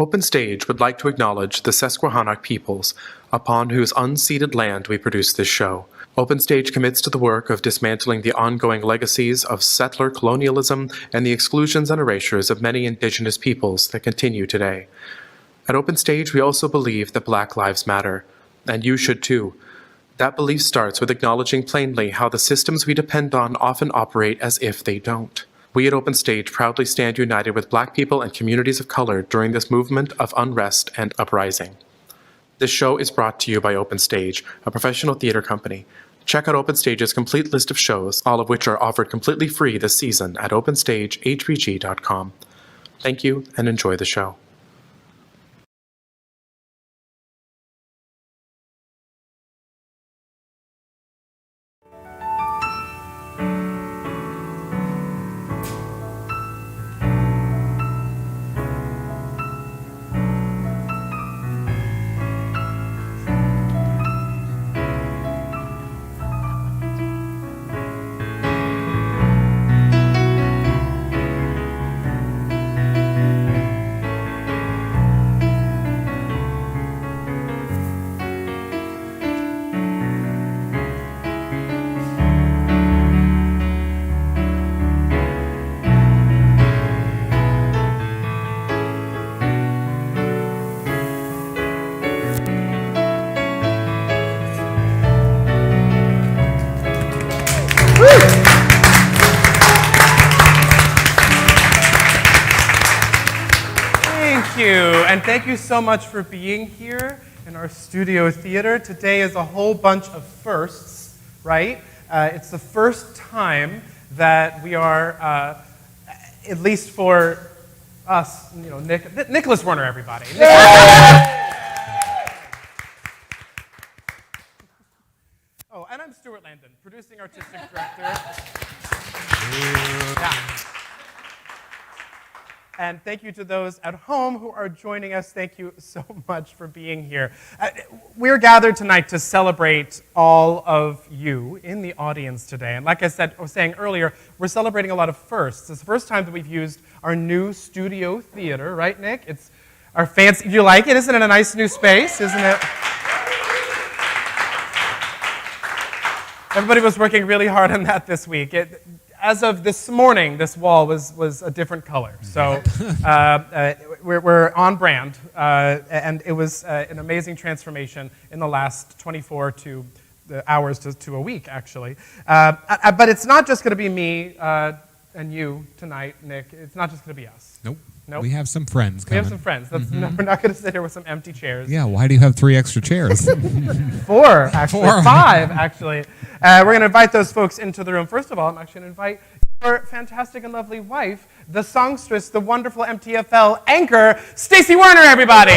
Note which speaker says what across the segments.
Speaker 1: Open Stage would like to acknowledge the Susquehannock peoples, upon whose unceded land we produce this show. Open Stage commits to the work of dismantling the ongoing legacies of settler colonialism and the exclusions and erasures of many indigenous peoples that continue today. At Open Stage, we also believe that Black Lives Matter, and you should too. That belief starts with acknowledging plainly how the systems we depend on often operate as if they don't. We at Open Stage proudly stand united with Black people and communities of color during this movement of unrest and uprising. This show is brought to you by Open Stage, a professional theater company. Check out Open Stage's complete list of shows, all of which are offered completely free this season at openstagehbg.com. Thank you and enjoy the show.
Speaker 2: And thank you so much for being here in our studio theater. Today is a whole bunch of firsts, right? It's the first time that we are, at least for us, you know, Nicholas Werner, everybody. Oh, and I'm Stuart Landon, producing artistic director. Yeah. And thank you to those at home who are joining us. Thank you so much for being here. We're gathered tonight to celebrate all of you in the audience today. And like I was saying earlier, we're celebrating a lot of firsts. It's the first time that we've used our new studio theater, right, Nick? It's our fancy. Do you like it? Isn't it a nice new space? Isn't it? Everybody was working really hard on that this week. As of this morning, this wall was a different color. So we're on brand, and it was an amazing transformation in the last 24 hours to a week, actually. But it's not just going to be me and you tonight, Nick. It's not just going to be us.
Speaker 3: Nope.
Speaker 2: Nope.
Speaker 3: We have some friends coming.
Speaker 2: We have some friends. We're not going to sit here with some empty chairs.
Speaker 3: Yeah, why do you have 3 extra chairs?
Speaker 2: 4, actually. 5, actually. We're going to invite those folks into the room. First of all, I'm actually going to invite your fantastic and lovely wife, the songstress, the wonderful MTFL anchor, Stacey Werner, everybody.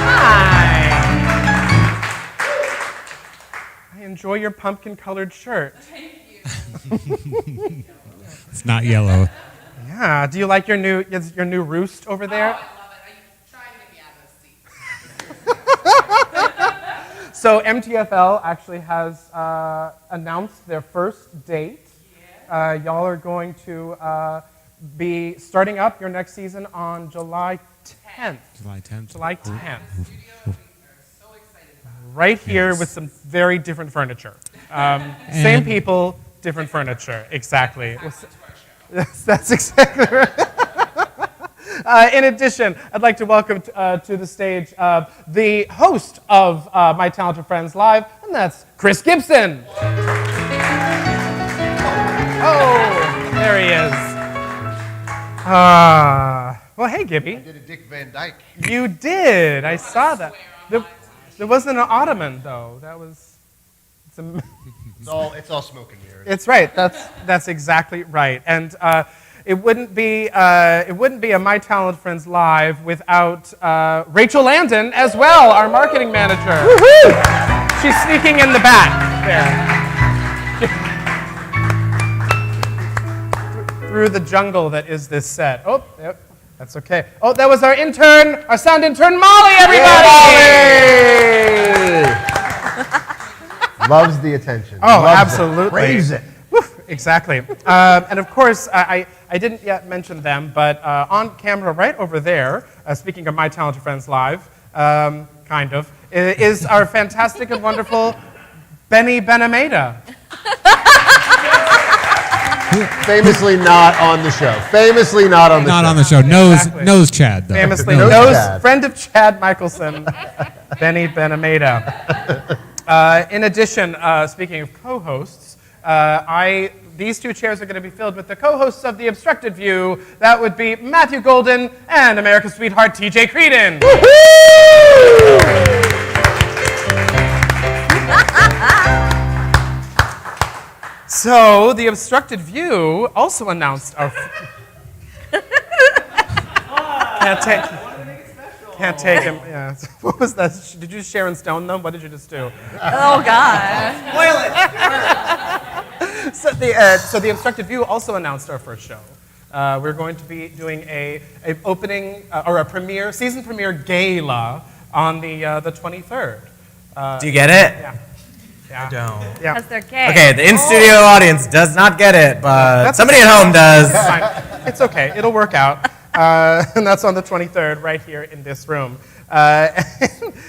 Speaker 2: Hi. I enjoy your pumpkin-colored shirt.
Speaker 4: Thank you.
Speaker 3: It's not yellow.
Speaker 2: Yeah. Do you like your new roost over there?
Speaker 4: Oh, I love it. Are you trying to get me out of the seat?
Speaker 2: So MTFL actually has announced their first date.
Speaker 4: Yeah.
Speaker 2: Y'all are going to be starting up your next season on July 10th.
Speaker 3: July 10th.
Speaker 2: July 10th.
Speaker 4: Studio we are so excited about.
Speaker 2: Right here
Speaker 3: Yes.
Speaker 2: with some very different furniture. Same people, different furniture. Exactly. Yes, that's exactly right. In addition, I'd like to welcome to the stage the host of My Talented Friends Live, and that's Chris Gibson. Oh, there he is. Well, hey, Gibby.
Speaker 5: I did a Dick Van Dyke.
Speaker 2: You did. I saw that. There wasn't an ottoman, though. That was...
Speaker 5: It's all smoke and mirrors.
Speaker 2: It's right. That's exactly right. And it wouldn't be a My Talent Friends Live without Rachel Landon as well, our marketing manager. Woohoo! She's sneaking in the back there. Through the jungle that is this set. Oh, yep, that's okay. Oh, that was our intern, our sound intern, Molly. Everybody.
Speaker 5: Loves the attention.
Speaker 2: Oh,
Speaker 5: Loves
Speaker 2: absolutely.
Speaker 5: It. Praise it.
Speaker 2: Exactly. And of course, I didn't yet mention them, but on camera right over there, speaking of my talented friends live, kind of, is our fantastic and wonderful Benny Benameda.
Speaker 6: Famously not on the show. Famously not on the show.
Speaker 3: Not on the show. Knows
Speaker 2: Exactly.
Speaker 3: knows Chad though.
Speaker 2: Famously
Speaker 6: Knows
Speaker 2: knows
Speaker 6: Chad.
Speaker 2: friend of Chad Michelson, Benny Benameda. In addition, speaking of co-hosts, these two chairs are going to be filled with the co-hosts of The Obstructed View. That would be Matthew Golden and America's sweetheart TJ Creedon. So, The Obstructed View also announced our... Can't take him. Yeah. What was that? Did you Sharon Stone them? What did you just do?
Speaker 7: Oh, God.
Speaker 2: So the Obstructed View also announced our first show. We're going to be doing a opening or a premiere, season premiere gala on the 23rd.
Speaker 8: Do you get it?
Speaker 2: Yeah.
Speaker 8: I don't.
Speaker 2: Yeah.
Speaker 7: Because they're gay.
Speaker 8: Okay, the in-studio audience does not get it, but
Speaker 2: That's
Speaker 8: somebody at home does.
Speaker 2: It's fine. It's okay. It'll work out. And that's on the 23rd, right here in this room.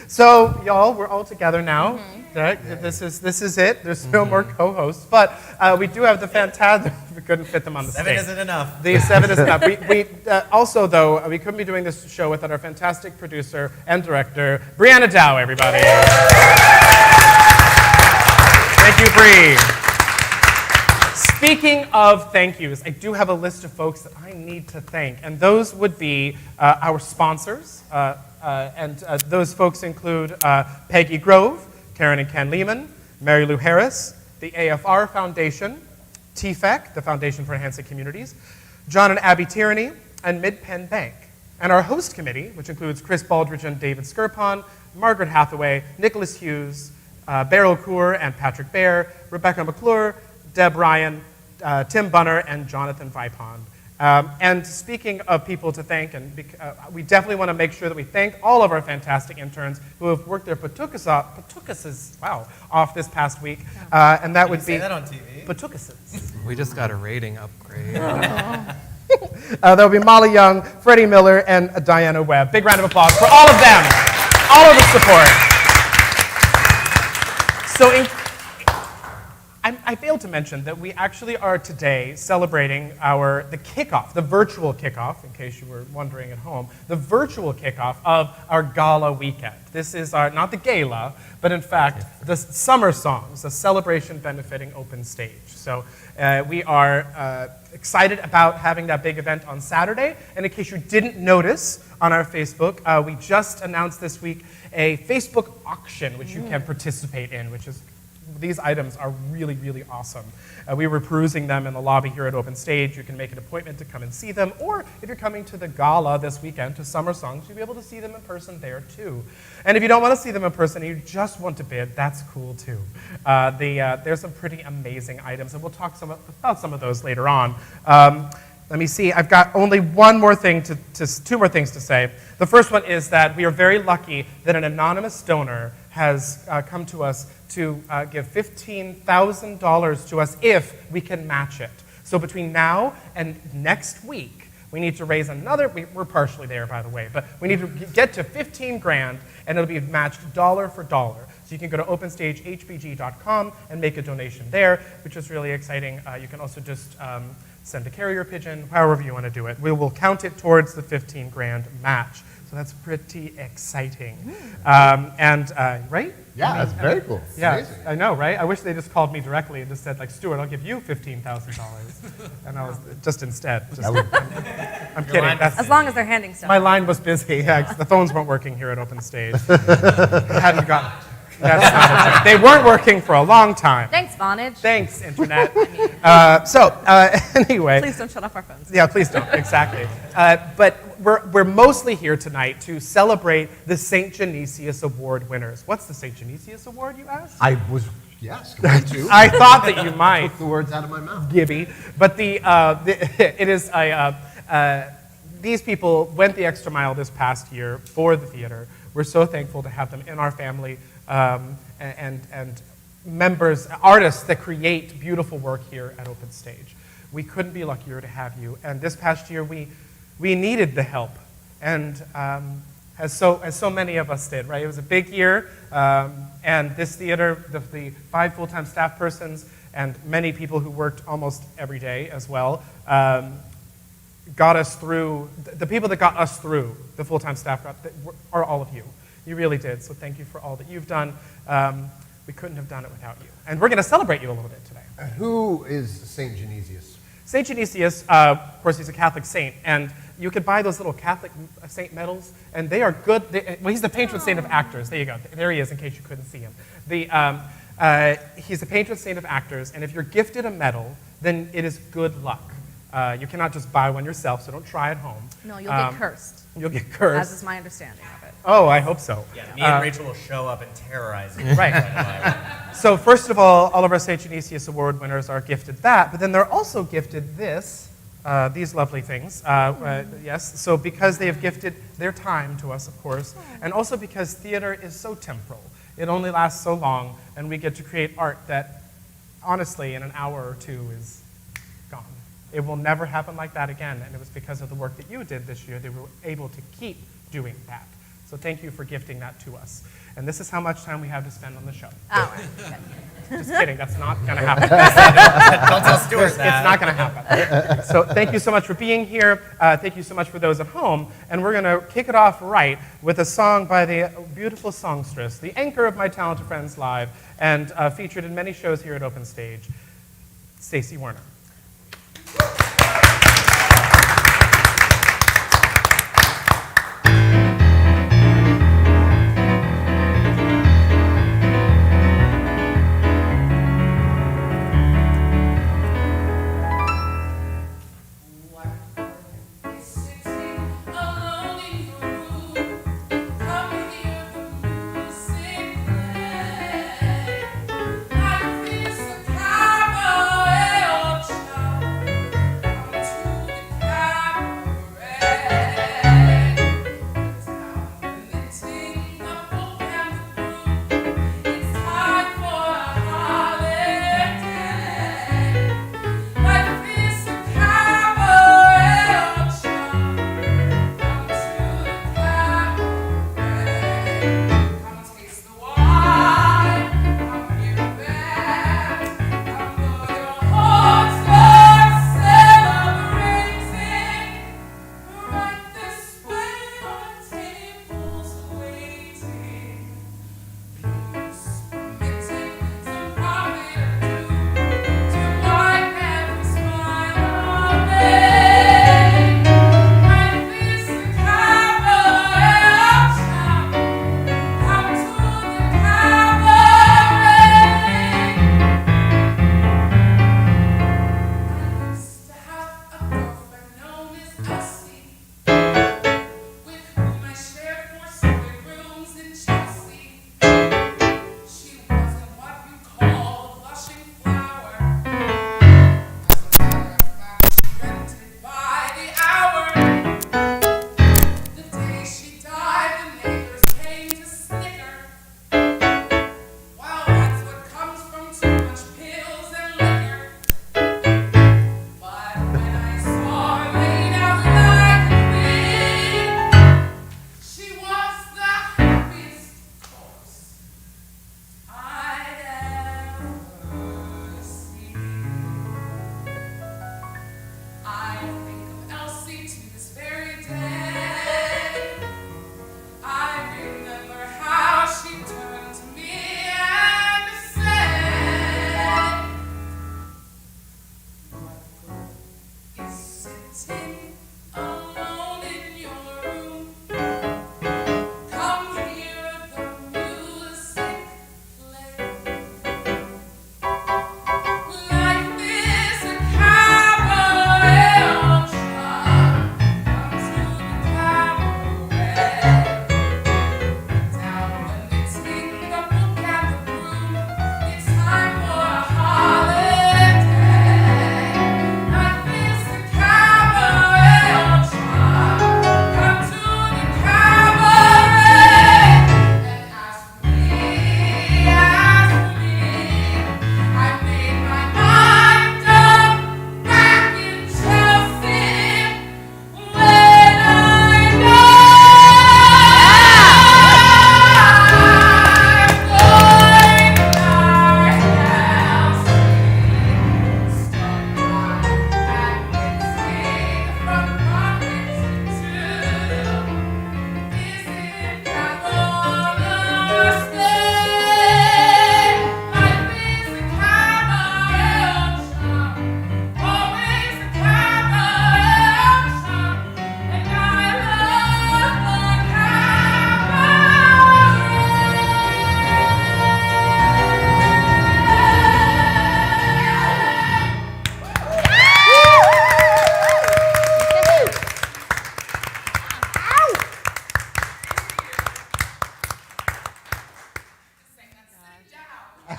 Speaker 2: So, y'all, we're all together now. Right? This is it. There's no more co-hosts, but we do have the fantastic. We couldn't fit them on the
Speaker 8: Seven
Speaker 2: stage.
Speaker 8: isn't enough.
Speaker 2: The 7 is enough. We also, though, we couldn't be doing this show without our fantastic producer and director, Brianna Dow, everybody. Thank you, Bree. Speaking of thank yous, I do have a list of folks that I need to thank, and those would be our sponsors, and those folks include Peggy Grove, Karen and Ken Lehman, Mary Lou Harris, the AFR Foundation, TFEC, the Foundation for Enhancing Communities, John and Abby Tierney, and Mid-Penn Bank. And our host committee, which includes Chris Baldridge and David Skirpon, Margaret Hathaway, Nicholas Hughes, Beryl Kaur and Patrick Baer, Rebecca McClure, Deb Ryan, Tim Bunner, and Jonathan Vipon. And speaking of people to thank, and we definitely want to make sure that we thank all of our fantastic interns who have worked their patukases off this past week. And that would be
Speaker 8: Say that on TV.
Speaker 2: patukases.
Speaker 9: We just got a rating upgrade.
Speaker 2: That would be Molly Young, Freddie Miller, and Diana Webb. Big round of applause for all of them, all of the support. So I failed to mention that we actually are today celebrating the kickoff, the virtual kickoff, in case you were wondering at home, the virtual kickoff of our gala weekend. This is not the gala, but in fact, the Summer Songs, a celebration benefiting Open Stage. So we are excited about having that big event on Saturday. And in case you didn't notice on our Facebook, we just announced this week a Facebook auction, which you can participate in, which is these items are really, really awesome. We were perusing them in the lobby here at Open Stage. You can make an appointment to come and see them, or if you're coming to the gala this weekend, to Summer Songs, you'll be able to see them in person there too. And if you don't want to see them in person and you just want to bid, that's cool too. There's some pretty amazing items, and we'll talk about some of those later on. Let me see, I've got only two more things to say. The first one is that we are very lucky that an anonymous donor has come to us to give $15,000 to us if we can match it. So between now and next week, we need to raise another, we're partially there by the way, but we need to get to 15 grand and it'll be matched dollar for dollar. So you can go to openstagehbg.com and make a donation there, which is really exciting. You can also just send a carrier pigeon, however you want to do it. We will count it towards the 15 grand match. So that's pretty exciting. Right?
Speaker 6: Yeah, that's very cool.
Speaker 2: Yeah,
Speaker 6: Amazing.
Speaker 2: I know, right? I wish they just called me directly and just said, like, Stuart, I'll give you $15,000. And I was just instead. I'm kidding.
Speaker 7: As long as they're handing stuff.
Speaker 2: My line was busy. Yeah, 'cause the phones weren't working here at Open Stage. Hadn't got. That's not a joke. They weren't working for a long time.
Speaker 7: Thanks, Vonage.
Speaker 2: Thanks, Internet. Anyway.
Speaker 7: Please don't shut off our phones.
Speaker 2: Yeah, please don't. Exactly. But we're mostly here tonight to celebrate the St. Genesius Award winners. What's the St. Genesius Award, you asked?
Speaker 6: Yes, going to.
Speaker 2: I thought that you might.
Speaker 6: Took the words out of my mouth.
Speaker 2: Gibby. But it is these people went the extra mile this past year for the theater. We're so thankful to have them in our family, and members, artists that create beautiful work here at Open Stage. We couldn't be luckier to have you. And this past year, we needed the help, and as so many of us did, right? It was a big year, and this theater, the 5 full-time staff persons, and many people who worked almost every day as well, got us through. The people that got us through, the full-time staff, are all of you. You really did. So thank you for all that you've done. We couldn't have done it without you. And we're going to celebrate you a little bit today.
Speaker 6: Who is St. Genesius?
Speaker 2: St. Genesius, of course, he's a Catholic saint, and you could buy those little Catholic saint medals, and they are good. Well, he's the patron saint of actors. There you go. There he is, in case you couldn't see him. He's the patron saint of actors, and if you're gifted a medal, then it is good luck. You cannot just buy one yourself, so don't try at home.
Speaker 7: No, you'll get cursed,
Speaker 2: You'll get cursed.
Speaker 7: as is my understanding of it.
Speaker 2: Oh, I hope so.
Speaker 8: Yeah, me and Rachel will show up and terrorize you.
Speaker 2: Right. So first of all of our St. Genesius Award winners are gifted that, but then they're also gifted this, these lovely things. Yes, so because they have gifted their time to us, of course, and also because theater is so temporal. It only lasts so long, and we get to create art that, honestly, in an hour or two is gone. It will never happen like that again, and it was because of the work that you did this year that we were able to keep doing that. So thank you for gifting that to us. And this is how much time we have to spend on the show.
Speaker 7: Oh, right. Okay.
Speaker 2: Just kidding, that's not going to happen.
Speaker 8: Don't tell Stuart that.
Speaker 2: It's not going to happen. So thank you so much for being here. Thank you so much for those at home. And we're going to kick it off right with a song by the beautiful songstress, the anchor of My Talented Friends Live, and featured in many shows here at Open Stage, Stacey Werner.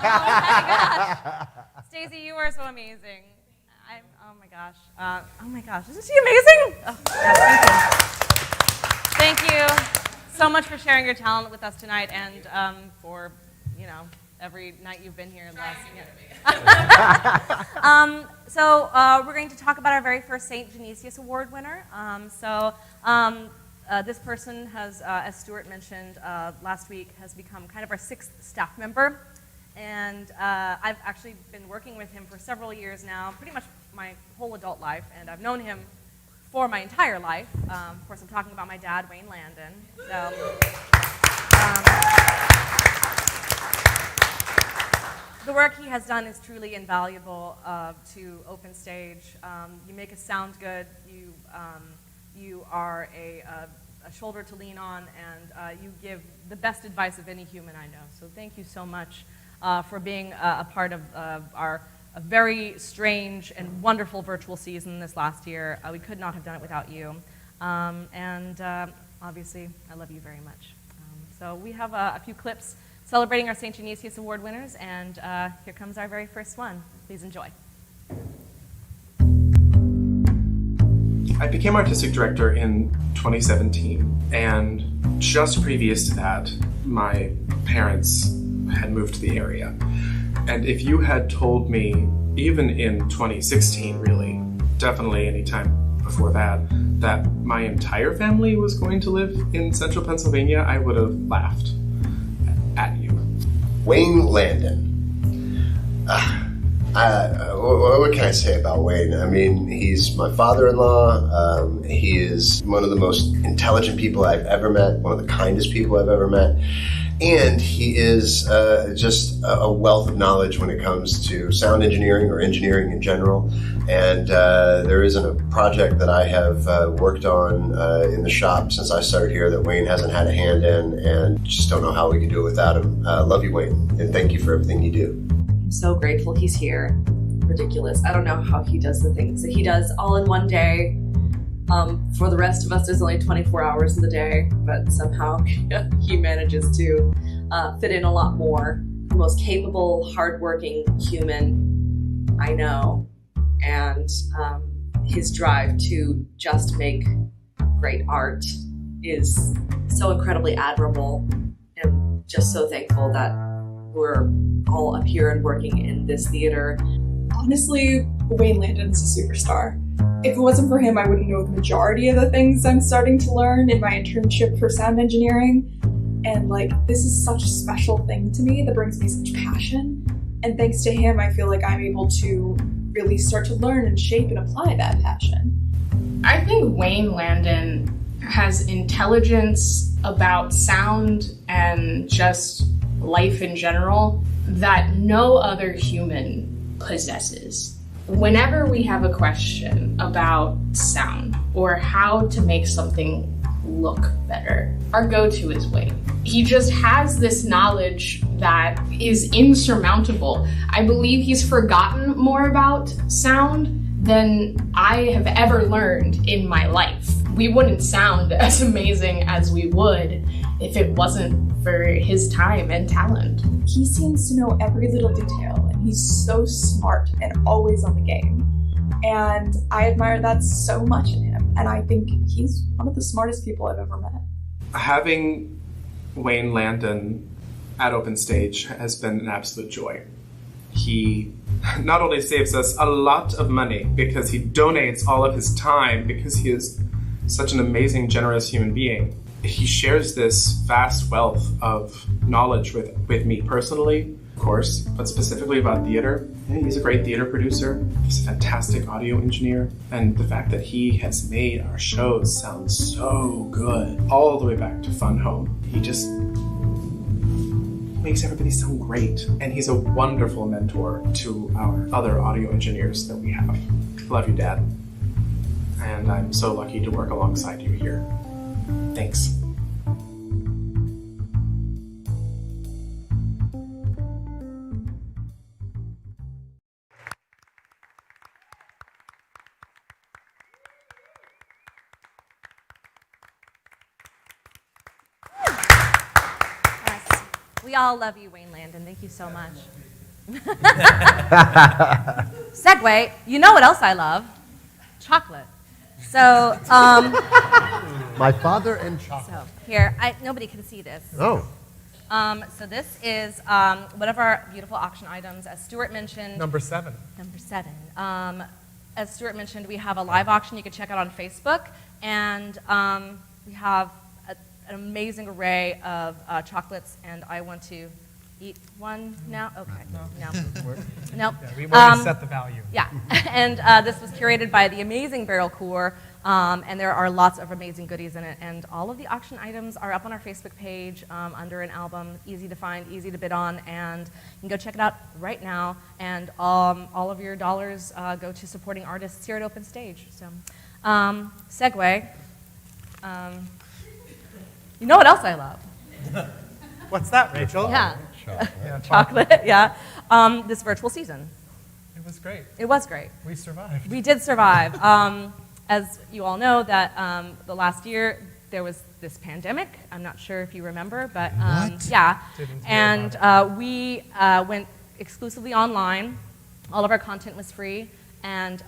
Speaker 7: gosh. Stacey, you are so amazing. Oh my gosh. Isn't she amazing? Oh, yes, thank you. Thank you so much for sharing your talent with us tonight and for, every night you've been here last year. So we're going to talk about our very first St. Genesius Award winner. This person has, as Stuart mentioned last week, has become kind of our 6th staff member. And I've actually been working with him for several years now, pretty much my whole adult life, and I've known him for my entire life. Of course, I'm talking about my dad, Wayne Landon. The work he has done is truly invaluable to Open Stage. You make us sound good. You are a shoulder to lean on, and you give the best advice of any human I know. So thank you so much for being a part of our very strange and wonderful virtual season this last year. We could not have done it without you. Obviously, I love you very much. So we have a few clips celebrating our St. Genesius Award winners, and here comes our very first one. Please enjoy.
Speaker 1: I became artistic director in 2017, and just previous to that, my parents had moved to the area. And if you had told me, even in 2016 really, definitely any time before that, that my entire family was going to live in central Pennsylvania, I would have laughed at you.
Speaker 6: Wayne Landon. What can I say about Wayne? I mean, he's my father-in-law. He is one of the most intelligent people I've ever met, one of the kindest people I've ever met. And he is just a wealth of knowledge when it comes to sound engineering or engineering in general. And there isn't a project that I have worked on in the shop since I started here that Wayne hasn't had a hand in, and just don't know how we could do it without him. Love you, Wayne, and thank you for everything you do.
Speaker 10: I'm so grateful he's here. Ridiculous. I don't know how he does the things that he does all in one day. For the rest of us, there's only 24 hours in the day, but somehow he manages to fit in a lot more. The most capable, hardworking human I know, and his drive to just make great art is so incredibly admirable. I'm just so thankful that we're all up here and working in this theater.
Speaker 11: Honestly, Wayne Landon's a superstar. If it wasn't for him, I wouldn't know the majority of the things I'm starting to learn in my internship for sound engineering. And this is such a special thing to me that brings me such passion. And thanks to him, I feel like I'm able to really start to learn and shape and apply that passion.
Speaker 12: I think Wayne Landon has intelligence about sound and just life in general that no other human possesses. Whenever we have a question about sound or how to make something look better, our go-to is Wayne. He just has this knowledge that is insurmountable. I believe he's forgotten more about sound than I have ever learned in my life. We wouldn't sound as amazing as we would if it wasn't for his time and talent.
Speaker 11: He seems to know every little detail, and he's so smart and always on the game. And I admire that so much in him, and I think he's one of the smartest people I've ever met.
Speaker 1: Having Wayne Landon at Open Stage has been an absolute joy. He not only saves us a lot of money because he donates all of his time because he is such an amazing, generous human being. He shares this vast wealth of knowledge with me personally, of course, but specifically about theater. He's a great theater producer. He's a fantastic audio engineer. And the fact that he has made our shows sound so good, all the way back to Fun Home. He just makes everybody sound great. And he's a wonderful mentor to our other audio engineers that we have. Love you, Dad. And I'm so lucky to work alongside you here. Thanks.
Speaker 7: Yes. We all love you, Wayne Landon. Thank you so much. Segue, you know what else I love? Chocolate. So,
Speaker 6: My father and chocolate.
Speaker 7: here, nobody can see this.
Speaker 6: Oh.
Speaker 7: So this is one of our beautiful auction items. As Stuart mentioned.
Speaker 2: Number 7.
Speaker 7: Number 7. As Stuart mentioned, we have a live auction you can check out on Facebook, and we have an amazing array of chocolates, and I want to eat one now? Okay, no.
Speaker 2: Yeah, we want to set the value.
Speaker 7: Yeah, and this was curated by the amazing Barrel Core, and there are lots of amazing goodies in it, and all of the auction items are up on our Facebook page under an album, easy to find, easy to bid on, and you can go check it out right now, and all of your dollars go to supporting artists here at Open Stage. So, segue, you know what else I love?
Speaker 2: What's that, Rachel?
Speaker 7: Yeah.
Speaker 2: Yeah,
Speaker 7: Chocolate, yeah. This virtual season.
Speaker 2: It was great.
Speaker 7: It was great.
Speaker 2: We survived.
Speaker 7: We did survive. As you all know, that the last year there was this pandemic. I'm not sure if you remember, but yeah. And we went exclusively online. All of our content was free, and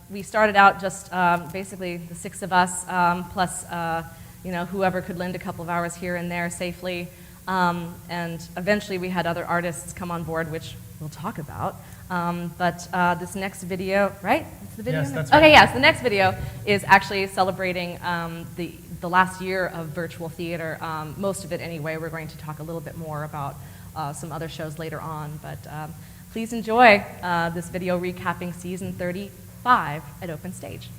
Speaker 7: we started out just basically the 6 of us plus whoever could lend a couple of hours here and there safely. And eventually we had other artists come on board, which we'll talk about. But this next video, right? That's the video?
Speaker 2: Yes, that's right.
Speaker 7: Okay, yes, the next video is actually celebrating the last year of virtual theater, most of it anyway. We're going to talk a little bit more about some other shows later on, but please enjoy this video recapping season 35 at Open Stage.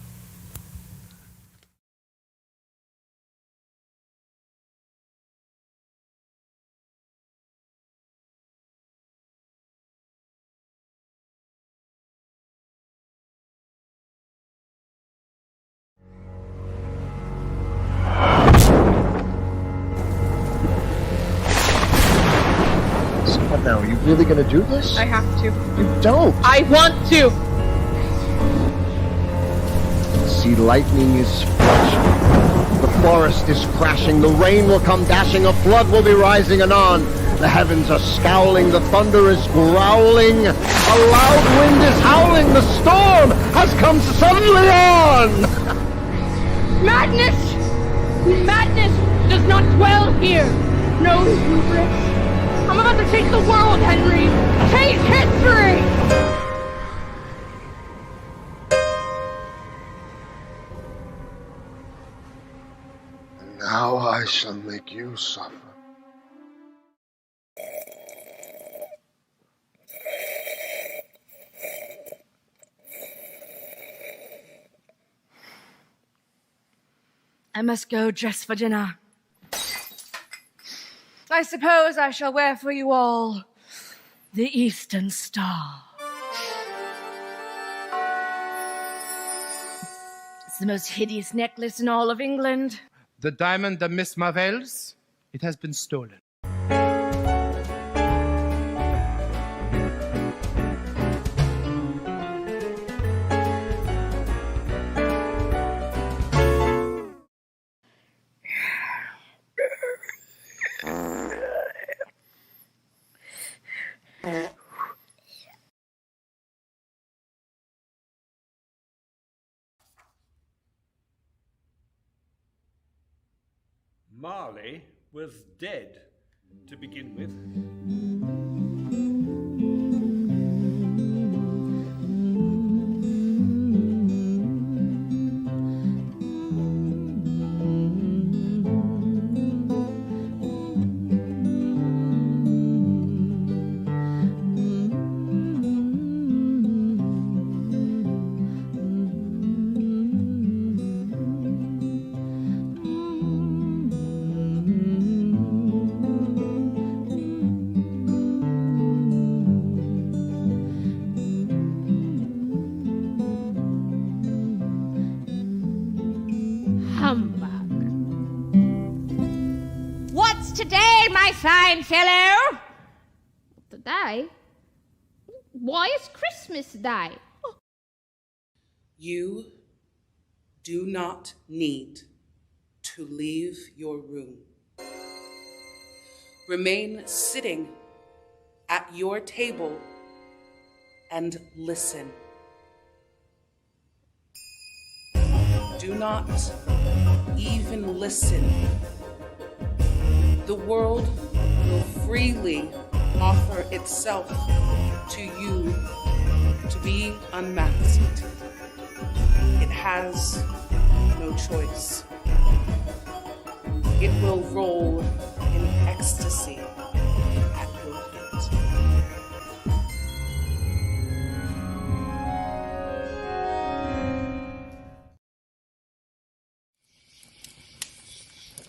Speaker 6: What now? Are you really going to do this?
Speaker 12: I have to.
Speaker 6: You don't.
Speaker 12: I want to.
Speaker 6: See, lightning is flashing. The forest is crashing. The rain will come dashing. A flood will be rising anon. The heavens are scowling. The thunder is growling. A loud wind is howling. The storm has come suddenly on.
Speaker 12: Madness! Madness does not dwell here. No hubris. I'm about to change the world, Henry. Change history!
Speaker 6: And now I shall make you suffer.
Speaker 13: I must go dress for dinner. I suppose I shall wear for you all the Eastern Star. It's the most hideous necklace in all of England.
Speaker 14: The diamond of Miss Marvell's, it has been stolen.
Speaker 15: Marley was dead to begin with.
Speaker 12: Fine fellow. Today? Why is Christmas Day?
Speaker 16: You do not need to leave your room. Remain sitting at your table and listen. Do not even listen. The world will freely offer itself to you to be unmasked. It has no choice. It will roll in ecstasy at your feet.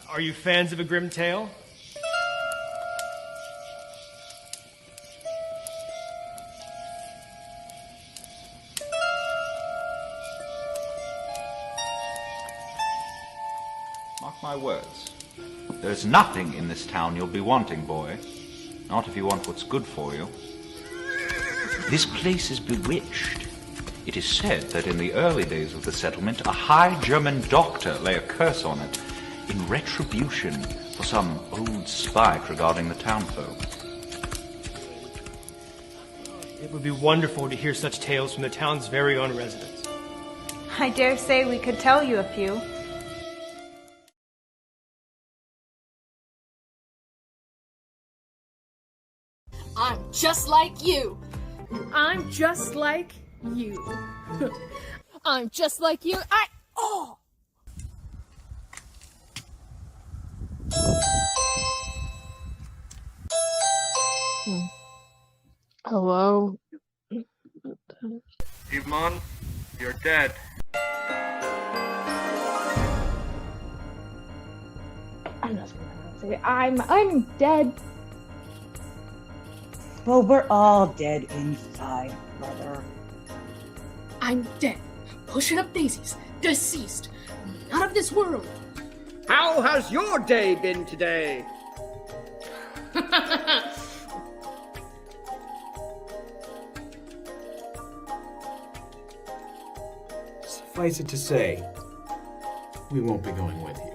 Speaker 17: Are you fans of A Grim Tale?
Speaker 18: Mark my words. There's nothing in this town you'll be wanting, boy. Not if you want what's good for you. This place is bewitched. It is said that in the early days of the settlement, a high German doctor lay a curse on it in retribution for some old spite regarding the townfolk.
Speaker 17: It would be wonderful to hear such tales from the town's very own residents.
Speaker 19: I dare say we could tell you a few.
Speaker 20: I'm just like you. I'm just like you. I'm just like you.
Speaker 12: Hello?
Speaker 15: Iman, you're dead.
Speaker 19: I'm not gonna say I'm dead.
Speaker 21: Well, we're all dead inside, brother.
Speaker 20: I'm dead. Pushing up daisies. Deceased. Not of this world.
Speaker 14: How has your day been today?
Speaker 22: Suffice it to say, we won't be going with you.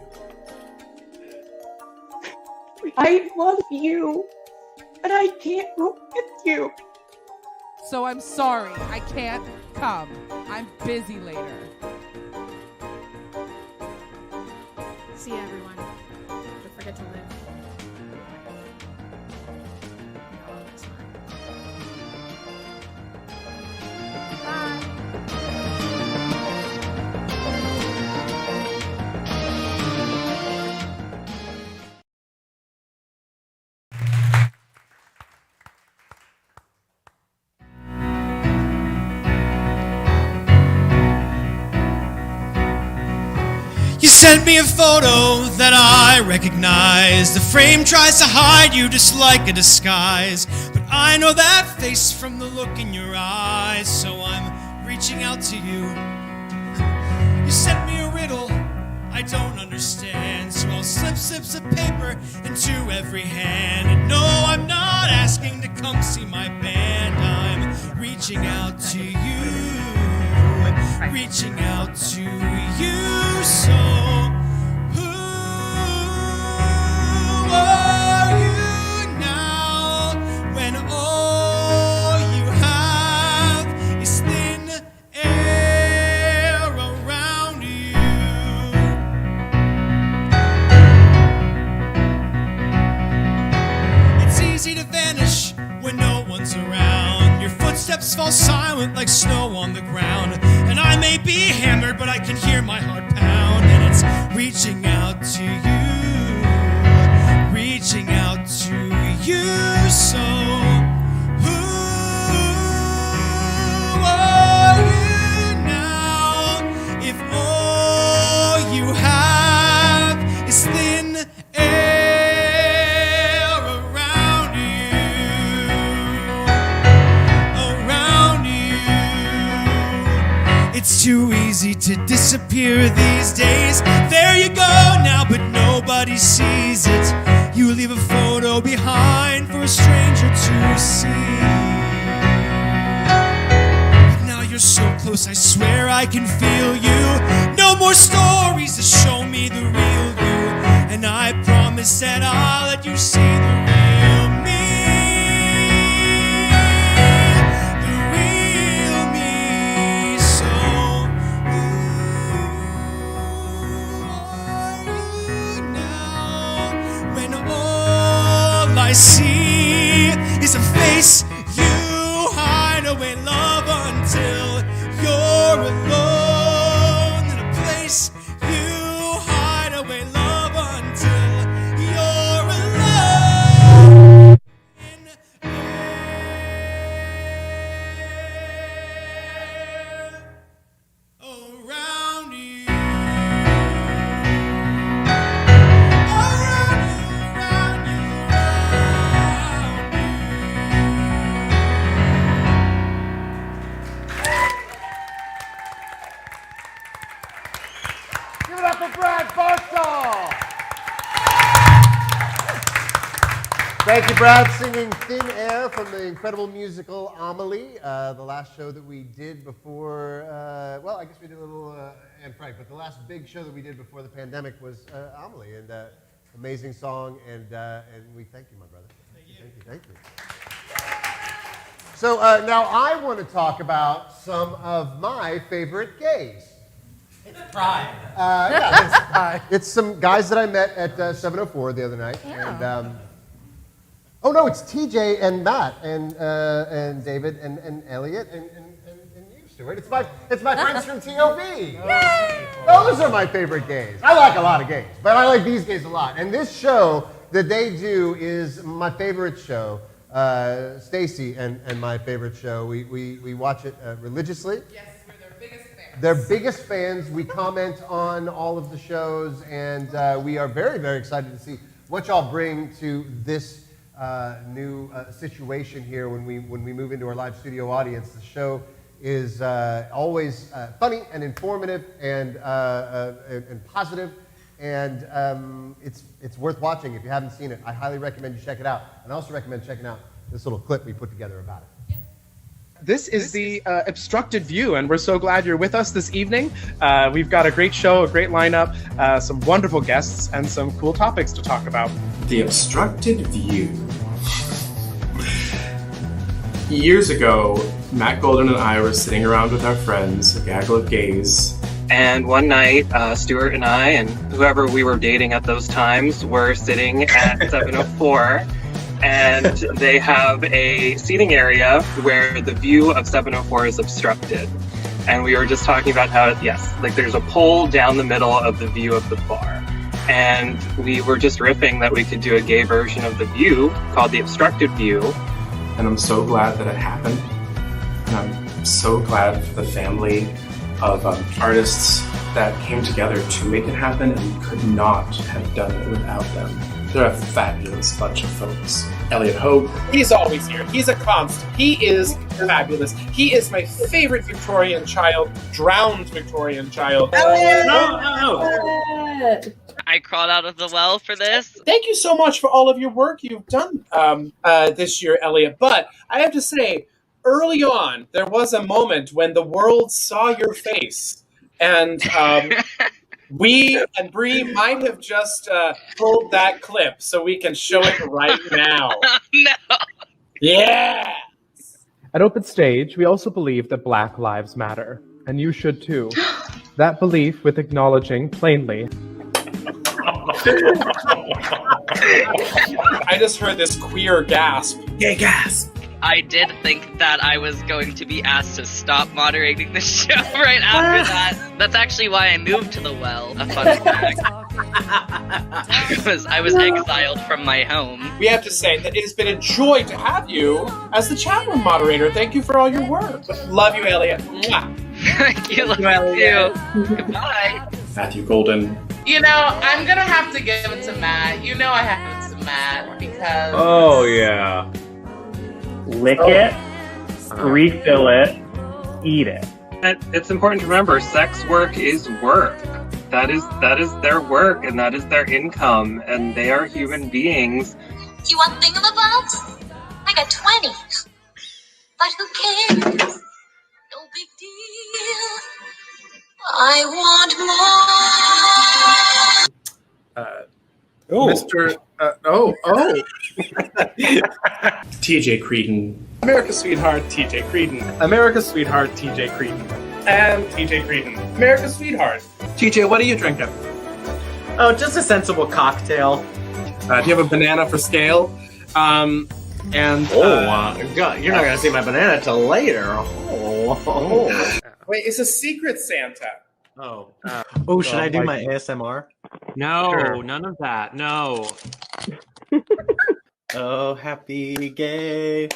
Speaker 21: I love you, but I can't go with you.
Speaker 4: So I'm sorry, I can't come. I'm busy later.
Speaker 20: See ya, everyone. Don't forget to live.
Speaker 23: You sent me a photo that I recognize. The frame tries to hide you just like a disguise. But I know that face from the look in your eyes, so I'm reaching out to you. You sent me a riddle I don't understand, so I'll slip slips of paper into every hand. And no, I'm not asking to come see my band. I'm reaching out to you. Reaching out to you, so who are you now when all you have is thin air around you? It's easy to vanish when no one's around. Your footsteps fall silent like snow on the ground. And I may be hammered, but I can hear my heart pound. And it's reaching out to you, reaching out to you. So who are you now if all you have is thin air around you, around you? It's too easy to disappear these days. There you go now, but nobody sees it. You leave a photo behind for a stranger to see. But now you're so close, I swear I can feel you. No more stories to show me the real you. And I promise that I'll let you see the real me. The real see is a face you hide away, love, until you're alone. In a place you hide away, love, until you're alone. Around you.
Speaker 3: Give it up for Brad Barstow! Thank you, Brad, singing Thin Air from the incredible musical Amelie, the last show that we did before, well, I guess we did a little Anne Frank, but the last big show that we did before the pandemic was Amelie, and amazing song, and we thank you, my brother. Thank you. So now I want to talk about some of my favorite gays.
Speaker 8: It's pride.
Speaker 3: It's some guys that I met at 704 the other night, and oh no, it's TJ and Matt and David and Elliot and you, Stuart. It's my friends from TOB. Those are my favorite gays. I like a lot of gays, but I like these gays a lot. And this show that they do is my favorite show. Stacy and my favorite show. We watch it religiously.
Speaker 4: Yes, we're their biggest fans.
Speaker 3: Their biggest fans. We comment on all of the shows, and we are very, very excited to see what y'all bring to this new situation here when we move into our live studio audience. The show is always funny and informative and positive, and it's worth watching. If you haven't seen it, I highly recommend you check it out. And I also recommend checking out this little clip we put together about it.
Speaker 1: This is the Obstructed View, and we're so glad you're with us this evening. We've got a great show, a great lineup, some wonderful guests, and some cool topics to talk about.
Speaker 5: The Obstructed View. Years ago, Matt Golden and I were sitting around with our friends, a gaggle of gays.
Speaker 9: And one night, Stuart and I, and whoever we were dating at those times, were sitting at 704. And they have a seating area where the view of 704 is obstructed. And we were just talking about how, yes, like there's a pole down the middle of the view of the bar. And we were just riffing that we could do a gay version of the view called the Obstructed View.
Speaker 5: And I'm so glad that it happened. And I'm so glad for the family of artists that came together to make it happen, and we could not have done it without them. They're a fabulous bunch of folks. Elliot Hope.
Speaker 24: He's always here. He's a constant. He is fabulous. He is my favorite Victorian child, drowned Victorian child.
Speaker 25: I crawled out of the well for this.
Speaker 24: Thank you so much for all of your work you've done this year, Elliot. But I have to say, early on, there was a moment when the world saw your face, and we and Bree might have just pulled that clip so we can show it right now.
Speaker 25: No.
Speaker 24: Yeah.
Speaker 1: At Open Stage, we also believe that Black Lives Matter, and you should too. That belief with acknowledging plainly.
Speaker 24: I just heard this queer gasp. Gay gasp.
Speaker 25: I did think that I was going to be asked to stop moderating the show right after that. That's actually why I moved to the well. A fun fact. I was exiled from my home.
Speaker 24: We have to say that it has been a joy to have you as the chat room moderator. Thank you for all your work. Love you, Elliot.
Speaker 25: Thank you, love you. Goodbye.
Speaker 5: Matthew Golden.
Speaker 26: You know, I'm gonna have to give it to Matt. You know I have it to Matt because...
Speaker 27: Oh, yeah. Lick it, refill it, eat it.
Speaker 9: It's important to remember, sex work is work. That is their work, and that is their income, and they are human beings.
Speaker 28: You want thingamabobs? I got 20. But who cares? No big deal. I want more.
Speaker 5: Mr. TJ Creedon.
Speaker 24: America's sweetheart, TJ Creedon. America's sweetheart, TJ Creedon. And TJ Creedon. America's sweetheart.
Speaker 5: TJ, what are you drinking?
Speaker 8: Oh, just a sensible cocktail.
Speaker 5: Do you have a banana for scale?
Speaker 24: And
Speaker 2: God, you're not gonna see my banana till later.
Speaker 24: Wait, it's a secret Santa.
Speaker 2: Should I do my ASMR?
Speaker 6: No,
Speaker 2: Sure.
Speaker 6: none of that. No.
Speaker 2: Oh, happy gay.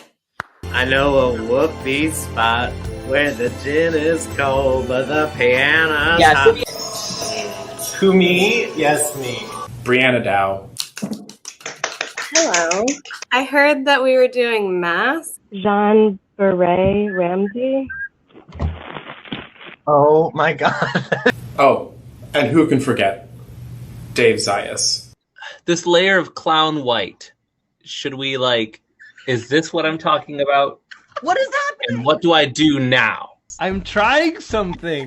Speaker 2: I know a whoopee spot where the gin is cold, but the piano's hot. Who, me? Yes, me.
Speaker 24: Brianna Dow.
Speaker 7: Hello. I heard that we were doing math.
Speaker 10: Jean Beret Ramsey.
Speaker 2: Oh my god.
Speaker 24: Oh, and who can forget Dave Zayas?
Speaker 6: This layer of clown white. Should we is this what I'm talking about?
Speaker 7: What is happening?
Speaker 6: And what do I do now?
Speaker 17: I'm trying something.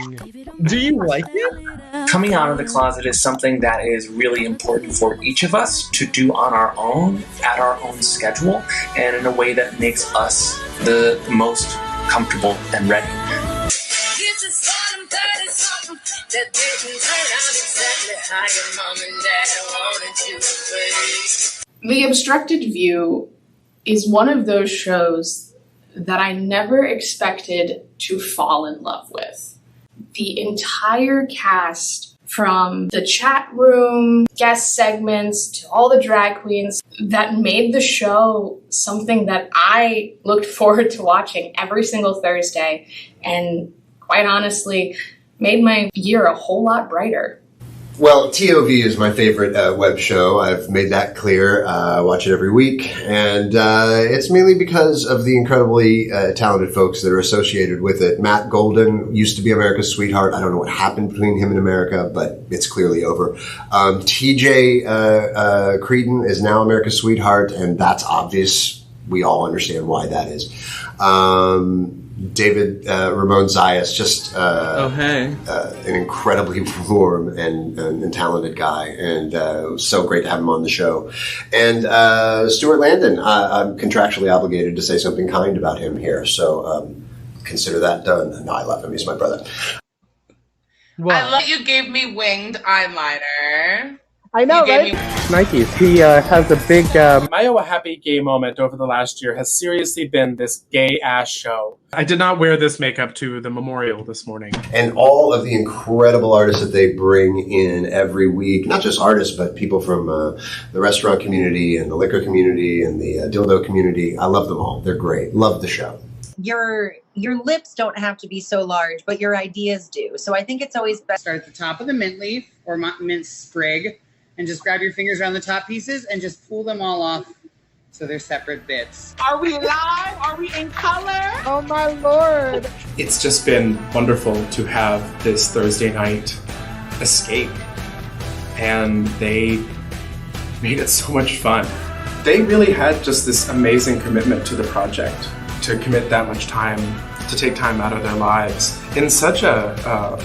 Speaker 6: Do you like it?
Speaker 11: Coming out of the closet is something that is really important for each of us to do on our own, at our own schedule, and in a way that makes us the most comfortable and ready.
Speaker 28: That didn't turn out exactly how your mom and dad wanted you to be.
Speaker 12: The Obstructed View is one of those shows that I never expected to fall in love with. The entire cast, from the chat room, guest segments, to all the drag queens, that made the show something that I looked forward to watching every single Thursday, and quite honestly, made my year a whole lot brighter.
Speaker 3: Well, TOV is my favorite web show. I've made that clear. I watch it every week. And it's mainly because of the incredibly talented folks that are associated with it. Matt Golden used to be America's sweetheart. I don't know what happened between him and America, but it's clearly over. TJ Creedon is now America's sweetheart, and that's obvious. We all understand why that is. David Ramon Zayas, just an incredibly warm and talented guy, and so great to have him on the show. And Stuart Landon, I'm contractually obligated to say something kind about him here, so consider that done. No, I love him. He's my brother.
Speaker 26: I love you gave me winged eyeliner.
Speaker 10: I know, right?
Speaker 14: Nikes. He has a big.
Speaker 24: My Oh Happy Gay moment over the last year has seriously been this gay-ass show. I did not wear this makeup to the memorial this morning.
Speaker 3: And all of the incredible artists that they bring in every week, not just artists, but people from the restaurant community and the liquor community and the dildo community. I love them all. They're great. Love the show.
Speaker 13: Your lips don't have to be so large, but your ideas do. So I think it's always best.
Speaker 8: Start at the top of the mint leaf or mint sprig, and just grab your fingers around the top pieces and just pull them all off so they're separate bits.
Speaker 26: Are we live? Are we in color?
Speaker 10: Oh my lord.
Speaker 24: It's just been wonderful to have this Thursday night escape. And they made it so much fun. They really had just this amazing commitment to the project, to commit that much time, to take time out of their lives in such a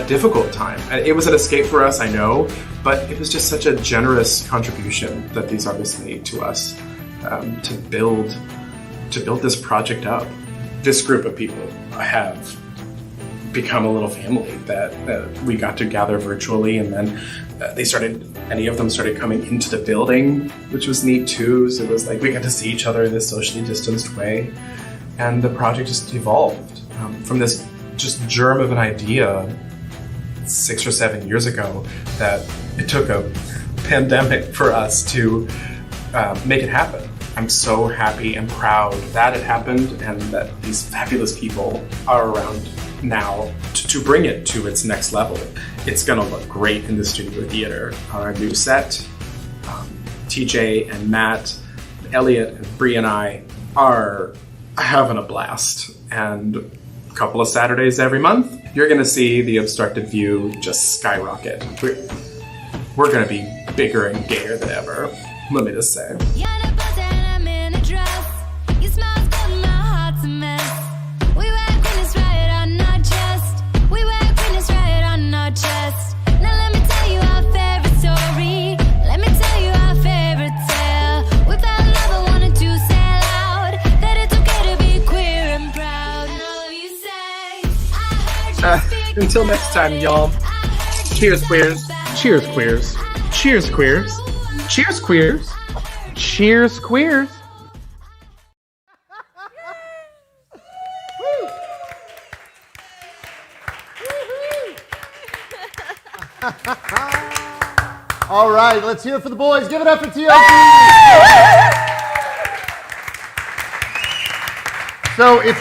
Speaker 24: difficult time. It was an escape for us, I know, but it was just such a generous contribution that these artists made to us to build this project up. This group of people have become a little family that we got to gather virtually, and then many of them started coming into the building, which was neat too. So it was like we got to see each other in this socially distanced way, and the project just evolved from this just germ of an idea 6 or 7 years ago that it took a pandemic for us to make it happen. I'm so happy and proud that it happened and that these fabulous people are around now to bring it to its next level. It's gonna look great in the studio theater. Our new set, TJ and Matt, Elliot and Bree and I are having a blast. And a couple of Saturdays every month, you're gonna see the Obstructed View just skyrocket. We're gonna be bigger and gayer than ever, let me just say. Until next time, y'all. Cheers, queers.
Speaker 14: Cheers, queers. Cheers, queers. Cheers, queers. Cheers, queers.
Speaker 3: All right, let's hear it for the boys. Give it up for TLC. So if,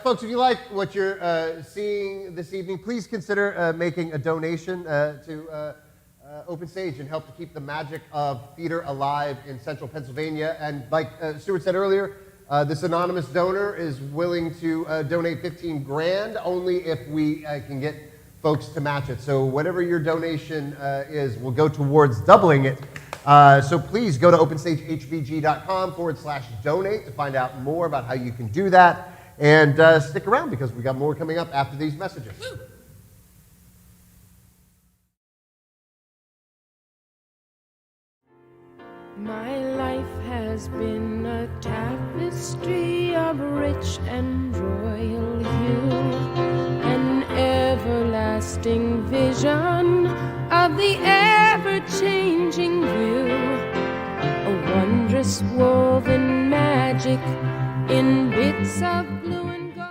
Speaker 3: folks, if you like what you're seeing this evening, please consider making a donation to Open Stage and help to keep the magic of theater alive in central Pennsylvania. And like Stuart said earlier, this anonymous donor is willing to donate $15,000 only if we can get folks to match it. So whatever your donation is will go towards doubling it. So please go to openstagehvg.com/donate to find out more about how you can do that. And stick around because we got more coming up after these messages.
Speaker 15: My life has been a tapestry of rich and royal hue, an everlasting vision of the ever-changing view, a wondrous woven magic in bits of blue and gold.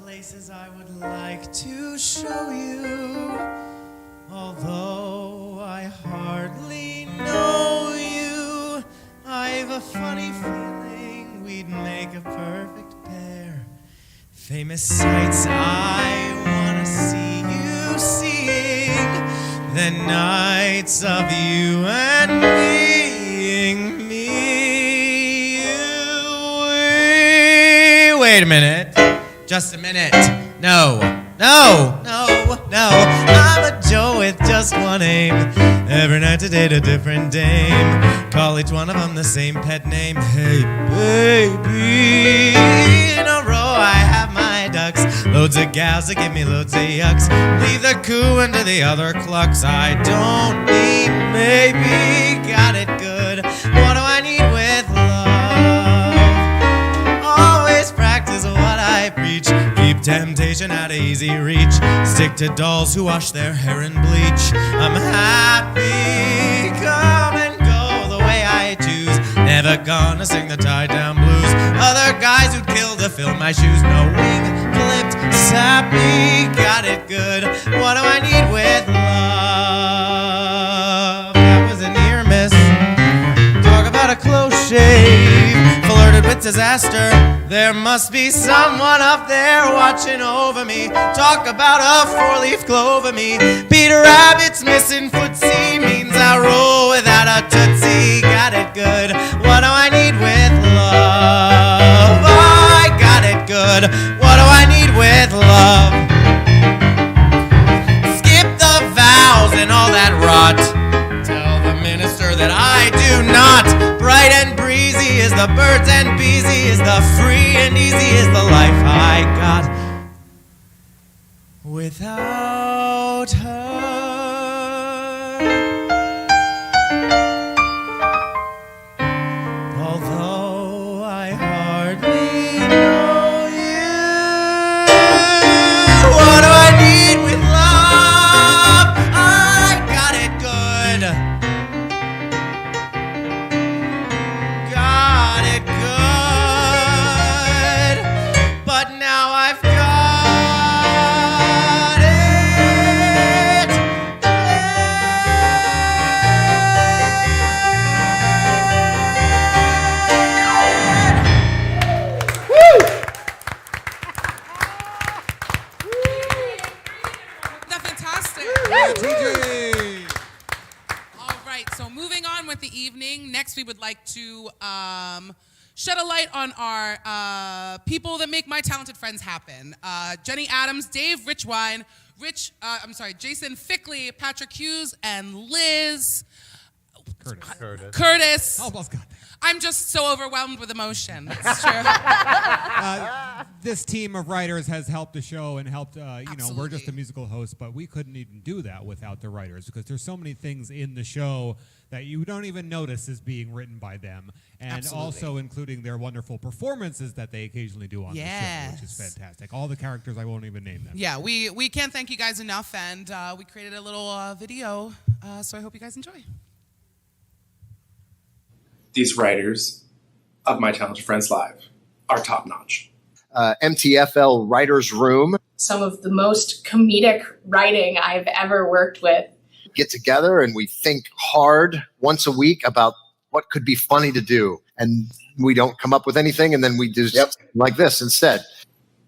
Speaker 16: Places I would like to show you, although I hardly know you. I've a funny feeling we'd make a perfect pair. Famous sights I wanna see you seeing, the nights of you and being me. Wait a minute. Just a minute. No. I'm a Joe with just one aim. Every night to date a different dame. Call each one of them the same pet name. Hey, baby. In a row I have my ducks. Loads of gals that give me loads of yucks. Leave the coo into the other clucks. I don't need maybe. Got it good. What do I need with love? Always practice what I preach. Keep temptation out of easy reach. Stick to dolls who wash their hair in bleach. I'm happy, come and go the way I choose. Never gonna sing the tie-down blues. Other guys who'd kill to fill my shoes. No wing, clipped, sappy, got it good. What do I need with love? That was a near miss. Talk about a close shave. Flirted with disaster. There must be someone up there watching over me. Talk about a four-leaf clover me. Peter Rabbit's missing footsie means I roll without a tootsie. Got it good. What do I need with love? I got it good. What do I need with love? Skip the vows and all that rot. Tell the minister that I do not. Bright and breezy is the birds and beesy is the free and easy is the life I got without her. Although I hardly
Speaker 1: we would like to shed a light on our people that make My Talented Friends happen. Jenny Adams, Dave Richwine, Jason Fickley, Patrick Hughes, and Liz. Curtis.
Speaker 4: Almost got there.
Speaker 1: I'm just so overwhelmed with emotion. It's true.
Speaker 4: This team of writers has helped the show and helped, we're just a musical host, but we couldn't even do that without the writers because there's so many things in the show that you don't even notice as being written by them. And also including their wonderful performances that they occasionally do on the show, which is fantastic. All the characters, I won't even name them.
Speaker 1: Yeah, we can't thank you guys enough, and we created a little video, so I hope you guys enjoy.
Speaker 5: These writers of My Talented Friends Live are top-notch.
Speaker 3: MTFL Writers Room.
Speaker 12: Some of the most comedic writing I've ever worked with.
Speaker 3: Get together and we think hard once a week about what could be funny to do. And we don't come up with anything, and then we do like this instead.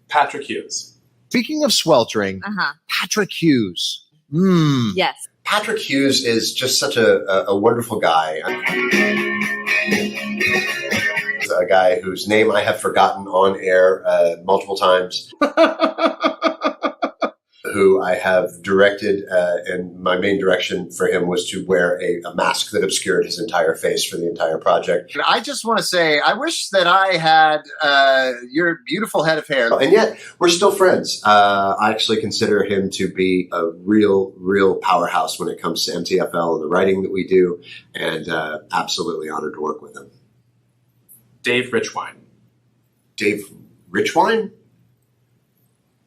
Speaker 5: Patrick Hughes.
Speaker 3: Speaking of sweltering, Patrick Hughes.
Speaker 18: Yes.
Speaker 3: Patrick Hughes is just such a wonderful guy. A guy whose name I have forgotten on air multiple times, who I have directed, and my main direction for him was to wear a mask that obscured his entire face for the entire project. And I just want to say, I wish that I had your beautiful head of hair. And yet, we're still friends. I actually consider him to be a real powerhouse when it comes to MTFL and the writing that we do, and absolutely honored to work with him.
Speaker 5: Dave Richwine.
Speaker 3: Dave Richwine?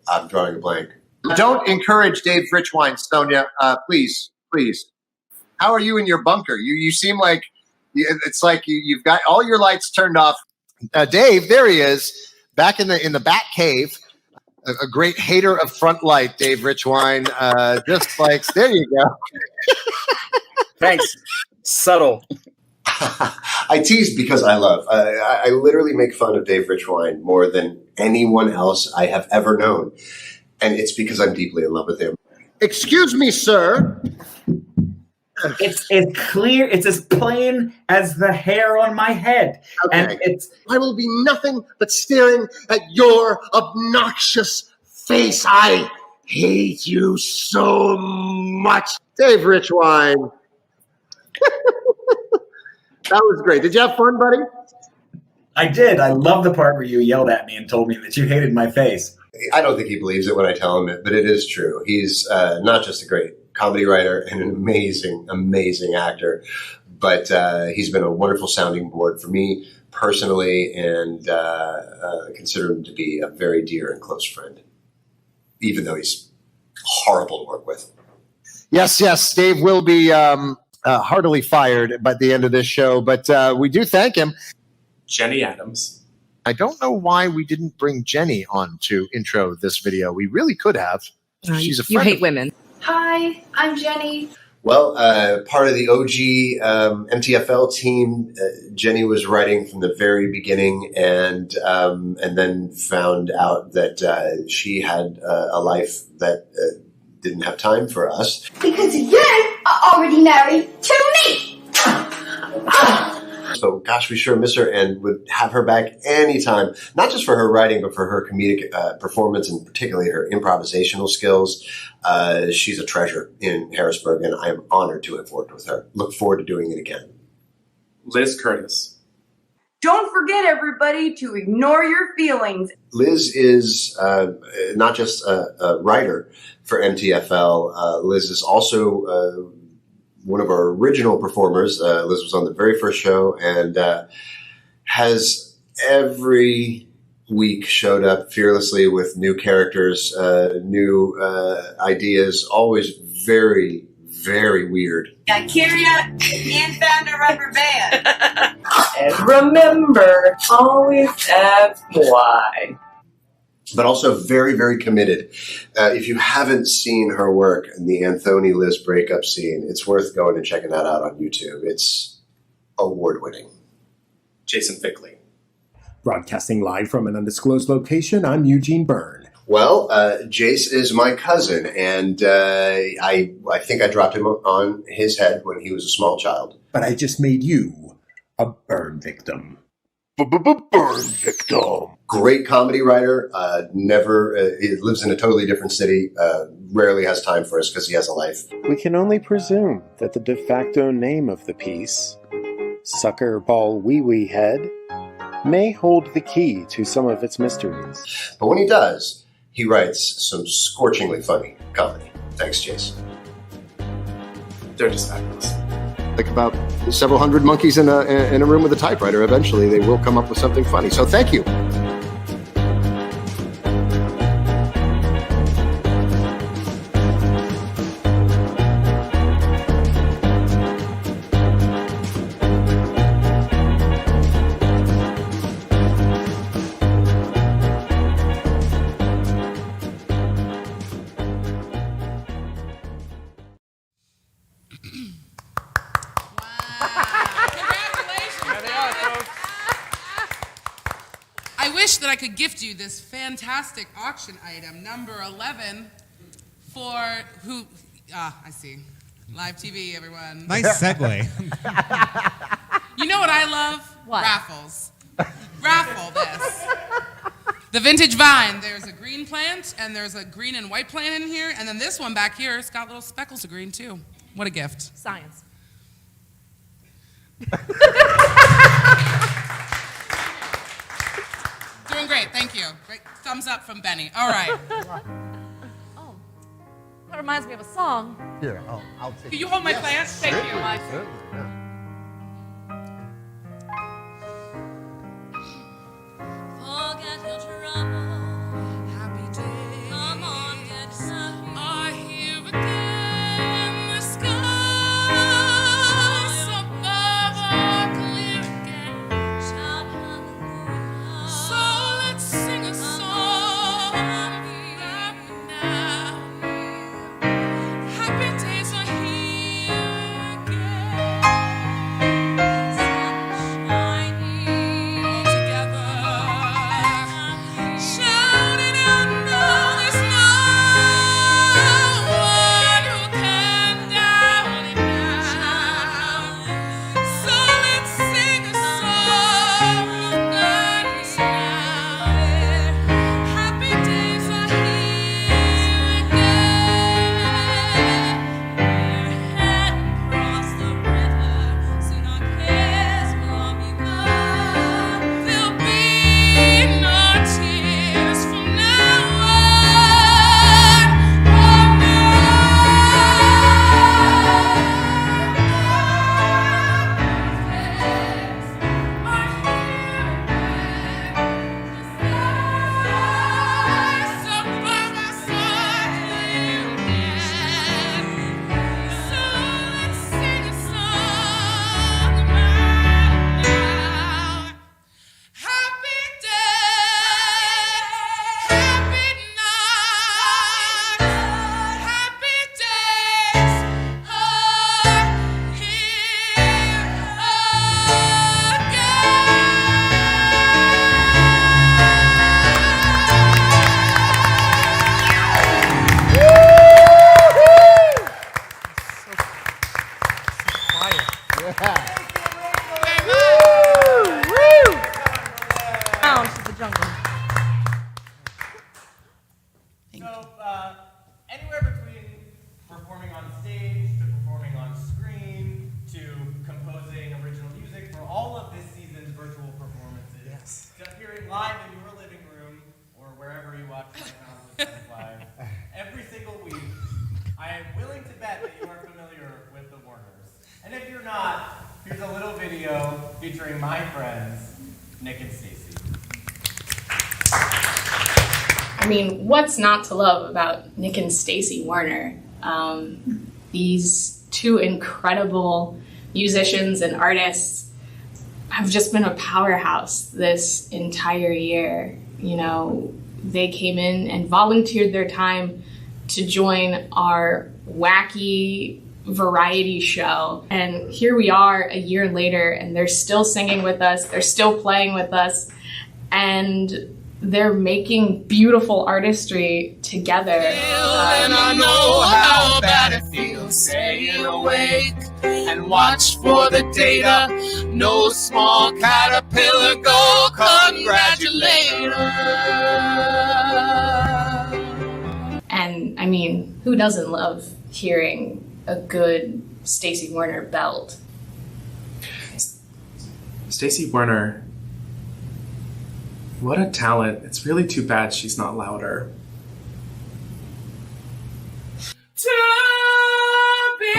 Speaker 3: I'm drawing a blank. Don't encourage Dave Richwine, Sonia. Please. How are you in your bunker? You seem like it's like you've got all your lights turned off. Dave, there he is, back in the Bat Cave. A great hater of front light, Dave Richwine. Just like there you go.
Speaker 19: Thanks. Subtle.
Speaker 3: I tease because I love. I literally make fun of Dave Richwine more than anyone else I have ever known. And it's because I'm deeply in love with him. Excuse me, sir.
Speaker 19: It's clear. It's as plain as the hair on my head.
Speaker 3: Okay. And I will be nothing but staring at your obnoxious face. I hate you so much. Dave Richwine. That was great. Did you have fun, buddy?
Speaker 19: I did. I love the part where you yelled at me and told me that you hated my face.
Speaker 3: I don't think he believes it when I tell him it, but it is true. He's not just a great comedy writer and an amazing actor, but he's been a wonderful sounding board for me personally, and consider him to be a very dear and close friend, even though he's horrible to work with. Yes, Dave will be heartily fired by the end of this show, but we do thank him.
Speaker 5: Jenny Adams.
Speaker 3: I don't know why we didn't bring Jenny on to intro this video. We really could have. She's a friend.
Speaker 18: You hate women.
Speaker 12: Hi, I'm Jenny.
Speaker 3: Well, part of the OG MTFL team, Jenny was writing from the very beginning, and then found out that she had a life that didn't have time for us.
Speaker 20: Because you are already married to me.
Speaker 3: So, gosh, we sure miss her and would have her back anytime, not just for her writing, but for her comedic performance and particularly her improvisational skills. She's a treasure in Harrisburg, and I am honored to have worked with her. Look forward to doing it again.
Speaker 5: Liz Curtis.
Speaker 21: Don't forget, everybody, to ignore your feelings.
Speaker 3: Liz is not just a writer for MTFL. Liz is also one of our original performers. Liz was on the very first show and has every week showed up fearlessly with new characters, new ideas, always very, very weird.
Speaker 21: Kyria, Ian found a rubber band.
Speaker 20: And remember, always ask why.
Speaker 3: But also very, very committed. If you haven't seen her work in the Anthony Liz breakup scene, it's worth going and checking that out on YouTube. It's award-winning.
Speaker 5: Jason Fickley.
Speaker 22: Broadcasting live from an undisclosed location, I'm Eugene Byrne.
Speaker 3: Well, Jace is my cousin, and I think I dropped him on his head when he was a small child.
Speaker 22: But I just made you A burn victim. Burn victim.
Speaker 3: Great comedy writer. He lives in a totally different city. Rarely has time for us because he has a life.
Speaker 22: We can only presume that the de facto name of the piece, Sucker Ball Wee Wee Head, may hold the key to some of its mysteries.
Speaker 3: But when he does, he writes some scorchingly funny comedy. Thanks, Jason.
Speaker 5: They're just fabulous.
Speaker 3: Like about several hundred monkeys in a room with a typewriter. Eventually, they will come up with something funny. So thank you.
Speaker 1: I wish that I could gift you this fantastic auction item, number 11, for who, I see. Live TV, everyone.
Speaker 4: Nice segue.
Speaker 1: You know what I love?
Speaker 2: What?
Speaker 1: Raffles. Raffle this. The vintage vine, there's a green plant, and there's a green and white plant in here, and then this one back here, it's got little speckles of green too. What a gift.
Speaker 2: Science.
Speaker 1: Doing great, thank you. Great. Thumbs up from Benny. All right.
Speaker 2: Oh, that reminds me of a song.
Speaker 3: Here, I'll take it.
Speaker 1: Can you hold my plant? Thank you.
Speaker 3: Certainly, yeah.
Speaker 15: Forget your trouble. Happy day. Come on, get happy.
Speaker 1: Are here again. The skies above are clear again.
Speaker 15: Shout hallelujah.
Speaker 1: So let's sing a song. Happy now. Happy days are here again.
Speaker 15: Shining.
Speaker 1: All together. Shouting out now, there's no one who can doubt it now. So let's sing a song of gladness now. Happy days are here again.
Speaker 15: We're heading across the river. Soon our cares will be gone.
Speaker 1: There'll be no tears from now on. Oh no.
Speaker 2: Down to the jungle.
Speaker 16: So, anywhere between performing on stage to performing on screen to composing original music for all of this season's virtual performances, to appearing live in your living room or wherever you watch the live, every single week, I am willing to bet that you are familiar with the Warners. And if you're not, here's a little video featuring my friends, Nick and Stacy.
Speaker 12: I mean, what's not to love about Nick and Stacy Warner? These two incredible musicians and artists have just been a powerhouse this entire year. You know, they came in and volunteered their time to join our wacky variety show. And here we are a year later, and they're still singing with us, they're still playing with us, and they're making beautiful artistry together.
Speaker 28: And I know how bad it feels staying awake. and watch for the data. No small caterpillar, go congratulate her.
Speaker 12: And I mean, who doesn't love hearing a good Stacey Warner belt?
Speaker 5: Stacey Warner, what a talent. It's really too bad she's not louder.
Speaker 28: To be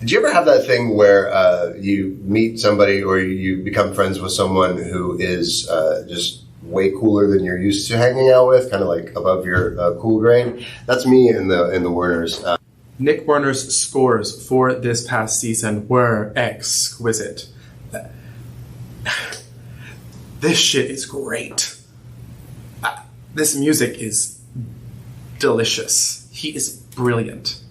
Speaker 3: Did you ever have that thing where you meet somebody or you become friends with someone who is just way cooler than you're used to hanging out with, kind of like above your cool grade? That's me in the Warners.
Speaker 5: Nick Warner's scores for this past season were exquisite. This shit is great. This music is delicious. He is brilliant.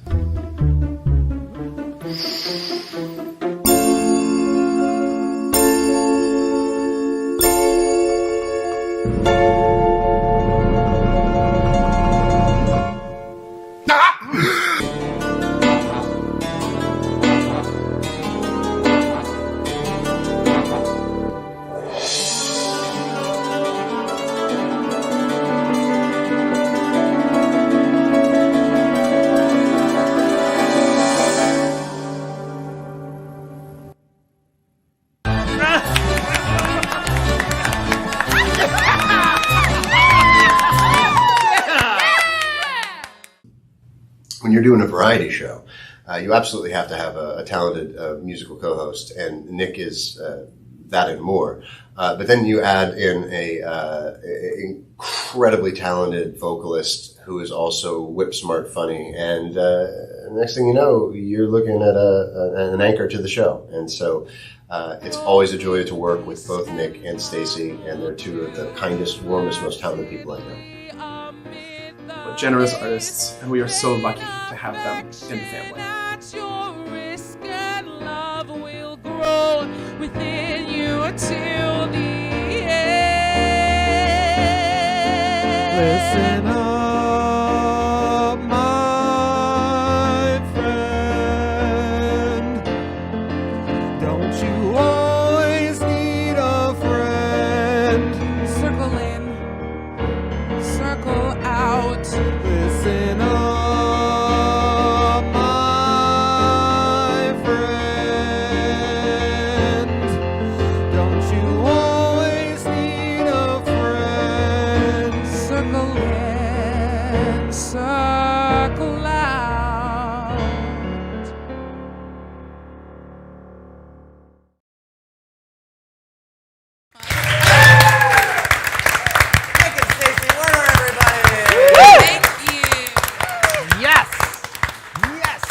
Speaker 3: When you're doing a variety show, you absolutely have to have a talented musical co-host, and Nick is that and more. But then you add in a incredibly talented vocalist who is also whip smart funny, and next thing you know, you're looking at an anchor to the show. And so it's always a joy to work with both Nick and Stacey, and they're two of the kindest, warmest, most talented people I know.
Speaker 5: Generous artists, and we are so lucky to have them in the family.
Speaker 15: Your risk and love will grow within you till the end.
Speaker 16: Listen up, my friend. Don't you always need a friend?
Speaker 15: Circle in, circle out.
Speaker 16: Listen up, my friend. Don't you always need a friend?
Speaker 15: Circle in, circle out.
Speaker 16: Stacey Warner, everybody!
Speaker 15: Thank you.
Speaker 16: Yes! Yes!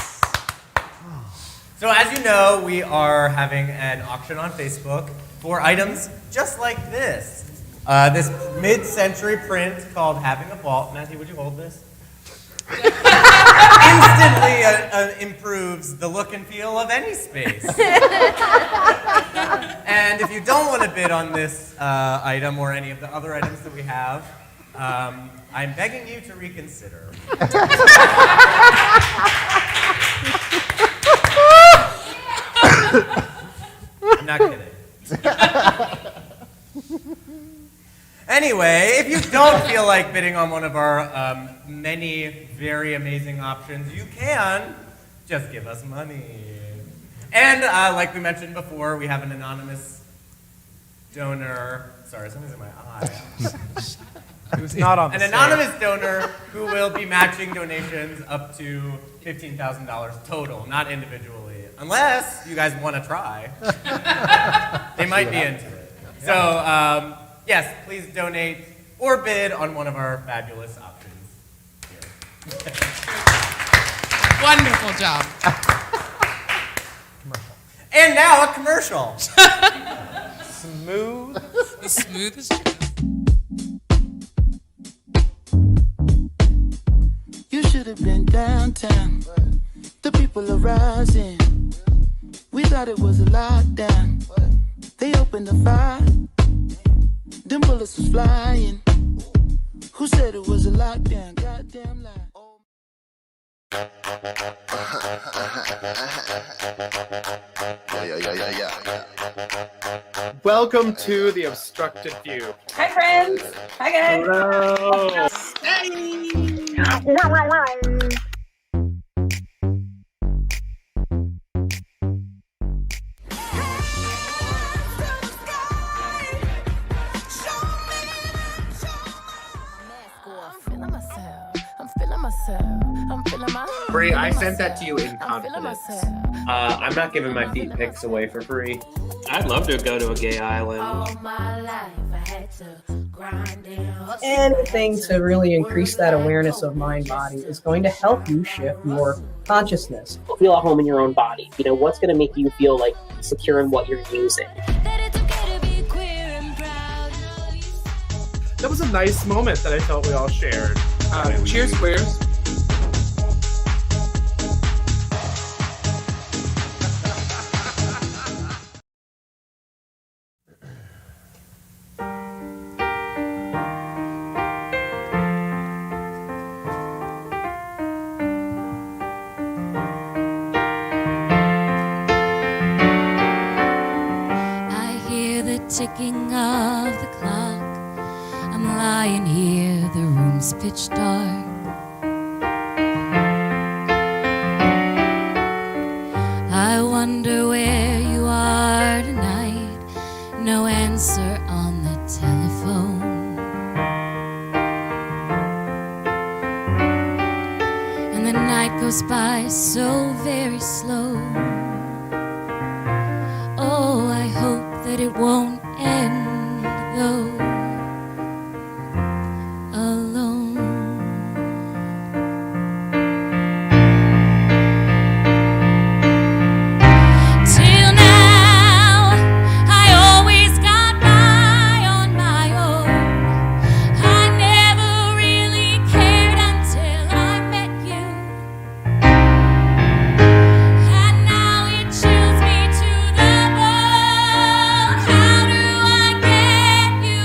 Speaker 16: So as you know, we are having an auction on Facebook for items just like this. This mid-century print called Having a Ball. Matthew, would you hold this? Instantly improves the look and feel of any space. And if you don't want to bid on this item or any of the other items that we have, I'm begging you to reconsider. I'm not kidding. Anyway, if you don't feel like bidding on one of our many very amazing options, you can just give us money. And like we mentioned before, we have an anonymous donor. Sorry, something's in my eye.
Speaker 14: It was not on the
Speaker 16: An anonymous donor who will be matching donations up to $15,000 total, not individually, unless you guys want to try. They might be into it. So, yes, please donate or bid on one of our fabulous options here.
Speaker 1: Wonderful job.
Speaker 16: And now a commercial. Smooth.
Speaker 1: The smoothest jazz.
Speaker 6: You should have been downtown. The people are rising. We thought it was a lockdown. They opened the fire. Them bullets was flying. Who said it was a lockdown? Goddamn lie.
Speaker 24: Welcome to the Obstructed View.
Speaker 2: Hi, friends. Hi, guys.
Speaker 24: Hello.
Speaker 7: Bree, I sent that to you in confidence. I'm not giving my feet pics away for free.
Speaker 9: I'd love to go to a gay island.
Speaker 17: Anything to really increase that awareness of mind-body is going to help you shift your consciousness.
Speaker 18: Feel at home in your own body. You know, what's going to make you feel like secure in what you're using?
Speaker 24: That was a nice moment that I felt we all shared. Cheers, queers.
Speaker 15: Ticking of the clock, I'm lying here, the room's pitch dark. I wonder where you are tonight, no answer on the telephone. And the night goes by so very slow. Oh, I hope that it won't end though alone. Till now I always got by on my own. I never really cared until I met you, and now it chills me to the bone. How do I get you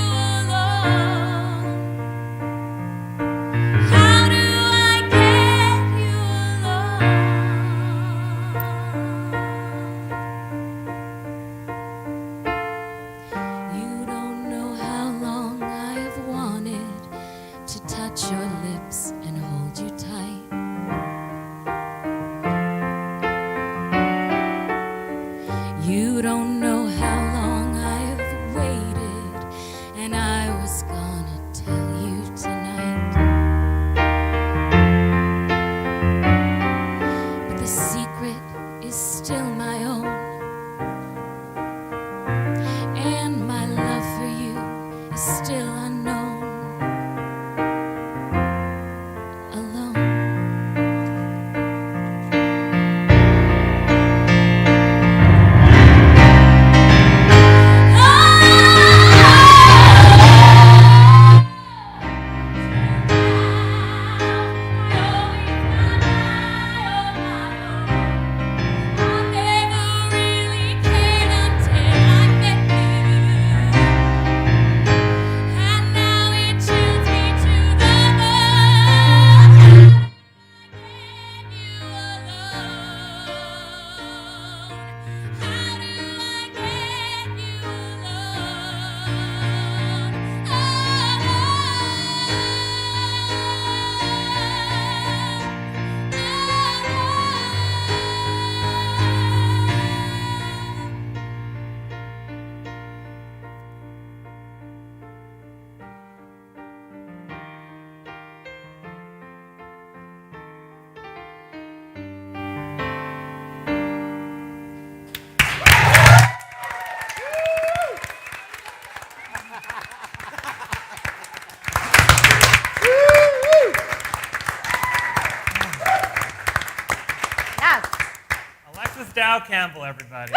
Speaker 8: Al Campbell, everybody.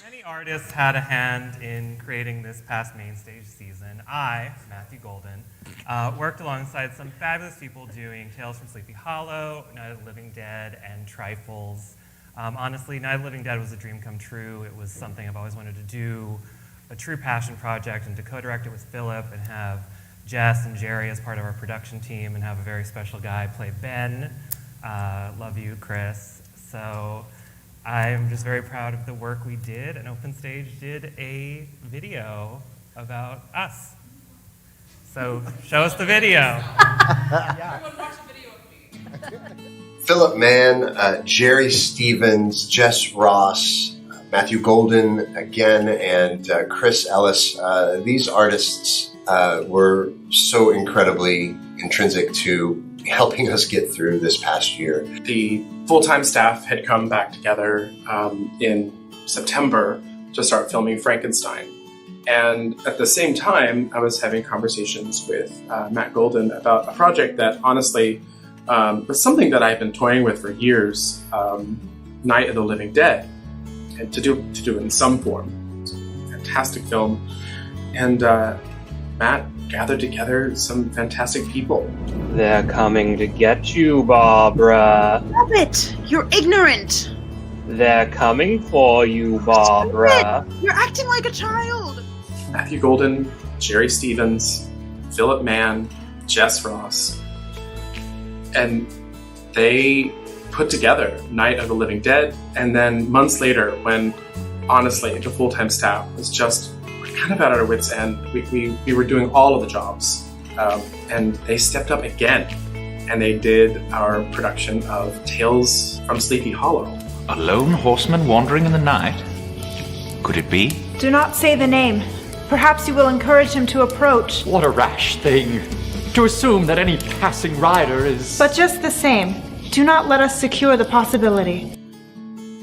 Speaker 8: Many artists had a hand in creating this past main stage season. I, Matthew Golden, worked alongside some fabulous people doing Tales from Sleepy Hollow, Night of the Living Dead, and Trifles. Honestly, Night of the Living Dead was a dream come true. It was something I've always wanted to do, a true passion project, and to co-direct it with Philip and have Jess and Jerry as part of our production team and have a very special guy play Ben. Love you, Chris. So I'm just very proud of the work we did, and Open Stage did a video about us. So show us the video.
Speaker 3: Philip Mann, Jerry Stevens, Jess Ross, Matthew Golden again, and Chris Ellis. These artists were so incredibly intrinsic to helping us get through this past year.
Speaker 5: The full-time staff had come back together in September to start filming Frankenstein. And at the same time, I was having conversations with Matt Golden about a project that honestly was something that I've been toying with for years, Night of the Living Dead, and to do it in some form. Fantastic film. And Matt gathered together some fantastic people.
Speaker 9: They're coming to get you, Barbara.
Speaker 10: Stop it! You're ignorant!
Speaker 9: They're coming for you, Barbara.
Speaker 10: You're acting like a child!
Speaker 5: Matthew Golden, Jerry Stevens, Philip Mann, Jess Ross. And they put together Night of the Living Dead, and then months later, when honestly the full-time staff was just kind of at our wits' end, we were doing all of the jobs, and they stepped up again, and they did our production of Tales from Sleepy Hollow.
Speaker 11: A lone horseman wandering in the night? Could it be?
Speaker 13: Do not say the name. Perhaps you will encourage him to approach.
Speaker 11: What a rash thing, to assume that any passing rider is...
Speaker 13: But just the same, do not let us secure the possibility.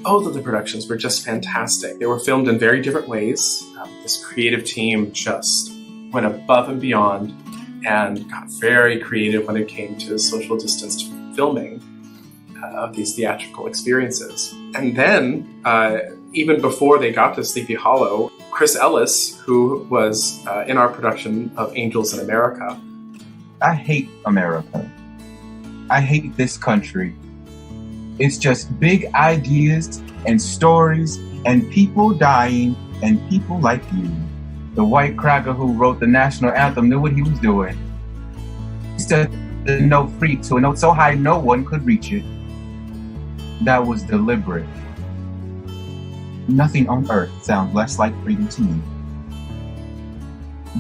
Speaker 5: Both of the productions were just fantastic. They were filmed in very different ways. This creative team just went above and beyond and got very creative when it came to social distanced filming of these theatrical experiences. And then, even before they got to Sleepy Hollow, Chris Ellis, who was in our production of Angels in America.
Speaker 23: I hate America. I hate this country. It's just big ideas and stories and people dying and people like you. The white cracker who wrote the national anthem knew what he was doing. He set the note free to a note so high no one could reach it. That was deliberate. Nothing on earth sounds less like freedom to me.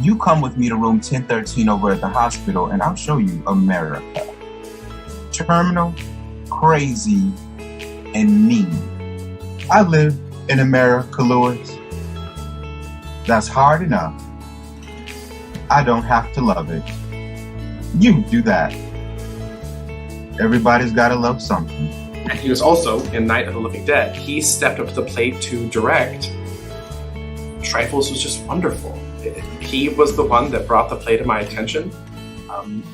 Speaker 23: You come with me to room 1013 over at the hospital and I'll show you America. Terminal, crazy, and mean. I live in America, Lewis. That's hard enough. I don't have to love it. You do that. Everybody's gotta love something.
Speaker 5: And he was also in Night of the Living Dead. He stepped up to the plate to direct. Trifles was just wonderful. He was the one that brought the play to my attention,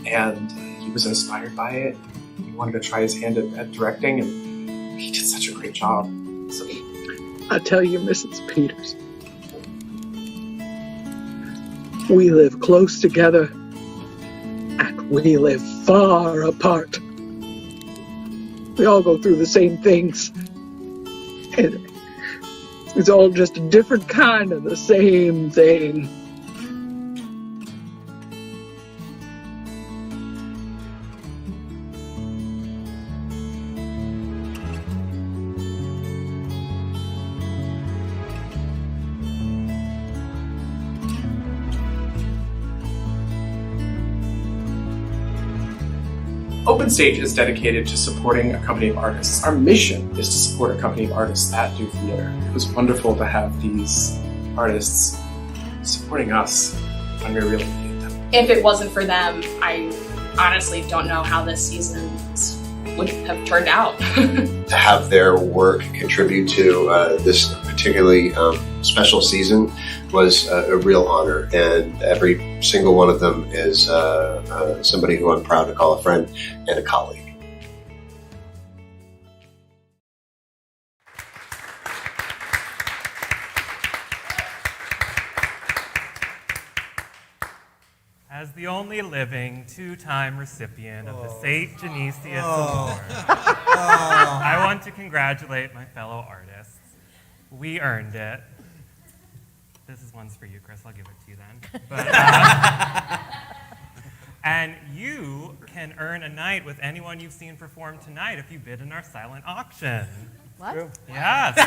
Speaker 5: and he was inspired by it. He wanted to try his hand at directing, and he did such a great job. So,
Speaker 25: I tell you, Mrs. Peters, we live close together, and we live far apart. We all go through the same things, and it's all just a different kind of the same thing.
Speaker 5: Open Stage is dedicated to supporting a company of artists. Our mission is to support a company of artists that do theater. It was wonderful to have these artists supporting us when we really needed them.
Speaker 12: If it wasn't for them, I honestly don't know how this season would have turned out.
Speaker 3: To have their work contribute to this particularly special season was a real honor, and every single one of them is somebody who I'm proud to call a friend and a colleague.
Speaker 8: As the only living 2-time recipient of the St. Genesius Award, I want to congratulate my fellow artists. We earned it. This is one's for you, Chris. I'll give it to you then. But, and you can earn a night with anyone you've seen perform tonight if you bid in our silent auction.
Speaker 2: What?
Speaker 8: Yes.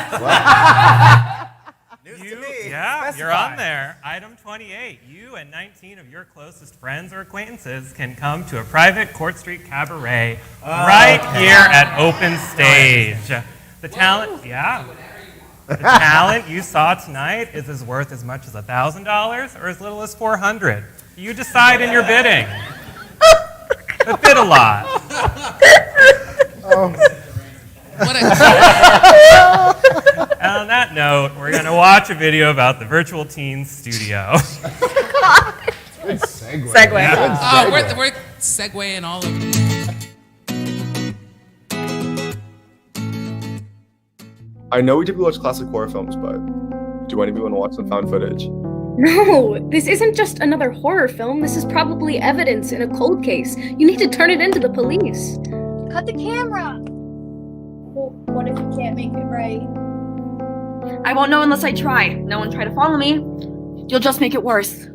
Speaker 16: News
Speaker 8: You,
Speaker 16: to me.
Speaker 8: yeah,
Speaker 16: Specify.
Speaker 8: you're on there. Item 28. You and 19 of your closest friends or acquaintances can come to a private Court Street Cabaret right here at Open Stage. The talent, yeah. The talent you saw tonight is as worth as much as $1,000 or as little as $400. You decide in your bidding. But bid a lot.
Speaker 1: What
Speaker 8: And on that note, we're going to watch a video about the Virtual Teens Studio.
Speaker 3: Good segue.
Speaker 2: Segue.
Speaker 8: Yeah.
Speaker 1: We're segueing all of them.
Speaker 4: I know we typically watch classic horror films, but do any of you want to watch some found footage?
Speaker 19: No, this isn't just another horror film. This is probably evidence in a cold case. You need to turn it into the police.
Speaker 20: Cut the camera! Well, what if you can't make it right?
Speaker 19: I won't know unless I try. No one try to follow me. You'll just make it worse.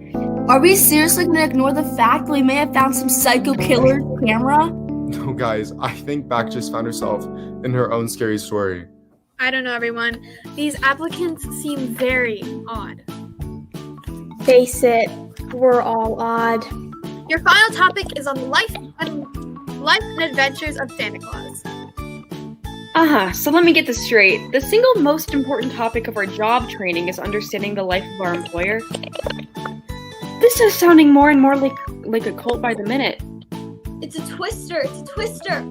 Speaker 20: Are we seriously gonna ignore the fact that we may have found some psycho killer's camera?
Speaker 4: No, guys, I think Back just found herself in her own scary story.
Speaker 20: I don't know, everyone. These applicants seem very odd.
Speaker 19: Face it, we're all odd.
Speaker 20: Your final topic is on the life and adventures of Santa Claus.
Speaker 19: So let me get this straight. The single most important topic of our job training is understanding the life of our employer. This is sounding more and more like a cult by the minute.
Speaker 20: It's a twister. It's a twister.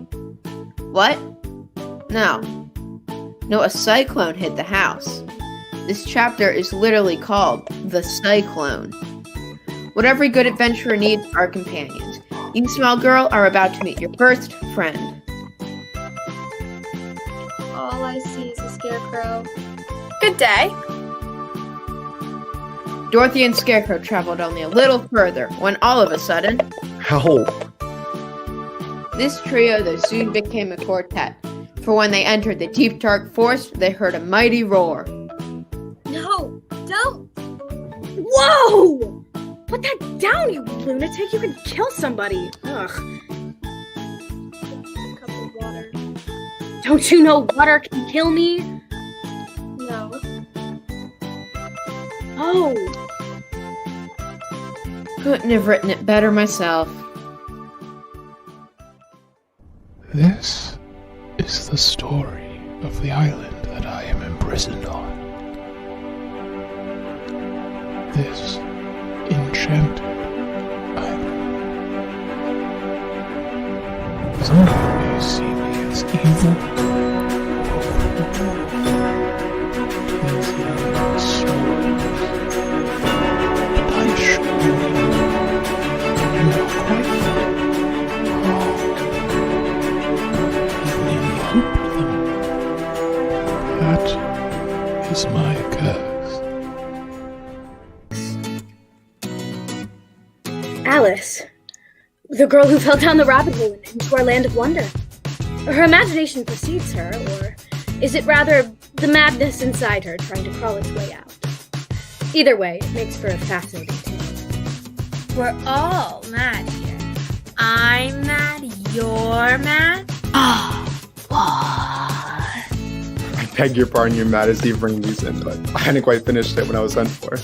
Speaker 21: What? No, a cyclone hit the house. This chapter is literally called The Cyclone. What every good adventurer needs are companions. You, small girl, are about to meet your first friend.
Speaker 20: All I see is a scarecrow. Good day.
Speaker 21: Dorothy and Scarecrow traveled only a little further when all of a sudden,
Speaker 4: Help!
Speaker 21: this trio that soon became a quartet. For when they entered the deep dark forest, they heard a mighty roar.
Speaker 20: No, don't.
Speaker 19: Whoa! Put that down, you lunatic! You could kill somebody. Ugh.
Speaker 20: A cup of water.
Speaker 19: Don't you know water can kill me?
Speaker 20: No.
Speaker 19: Oh.
Speaker 21: Couldn't have written it better myself.
Speaker 22: This is the story of the island that I am imprisoned on. This enchanted island. Some may see me as evil or cruel. Teasing and swords. But I assure you, you are quite wrong. That is my curse.
Speaker 19: Alice. The girl who fell down the rabbit hole into our land of wonder. Her imagination precedes her, or is it rather the madness inside her trying to crawl its way out? Either way, it makes for a fascinating tale.
Speaker 20: We're all mad here. I'm mad. You're mad.
Speaker 4: I beg your pardon, you're mad as he bring these in, but I hadn't quite finished it when I was sent for.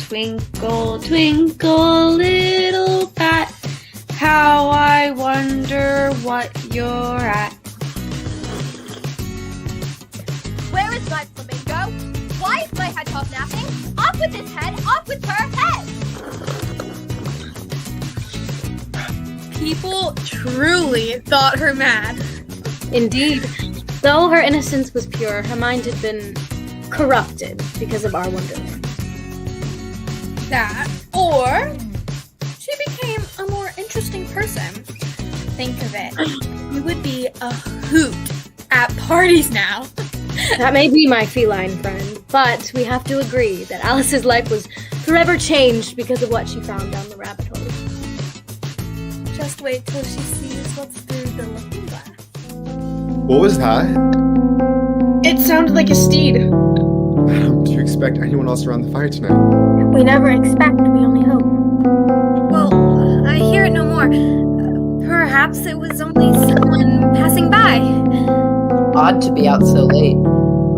Speaker 19: Twinkle, twinkle, little bat, how I wonder what you're at.
Speaker 20: Where is my flamingo? Why is my hedgehog napping? Off with his head! Off with her head! People truly thought her mad.
Speaker 19: Indeed. Though her innocence was pure, her mind had been corrupted because of our wonderland.
Speaker 20: That, or she became a more interesting person. Think of it. You would be a hoot at parties now.
Speaker 19: That may be my feline friend, but we have to agree that Alice's life was forever changed because of what she found down the rabbit hole.
Speaker 20: Just wait till she sees what's through the looking glass.
Speaker 4: What was that?
Speaker 10: It sounded like a steed.
Speaker 4: Do you expect anyone else around the fire tonight?
Speaker 19: We never expect, we only hope.
Speaker 20: Well, I hear it no more. Perhaps it was only someone passing by.
Speaker 21: Odd to be out so late.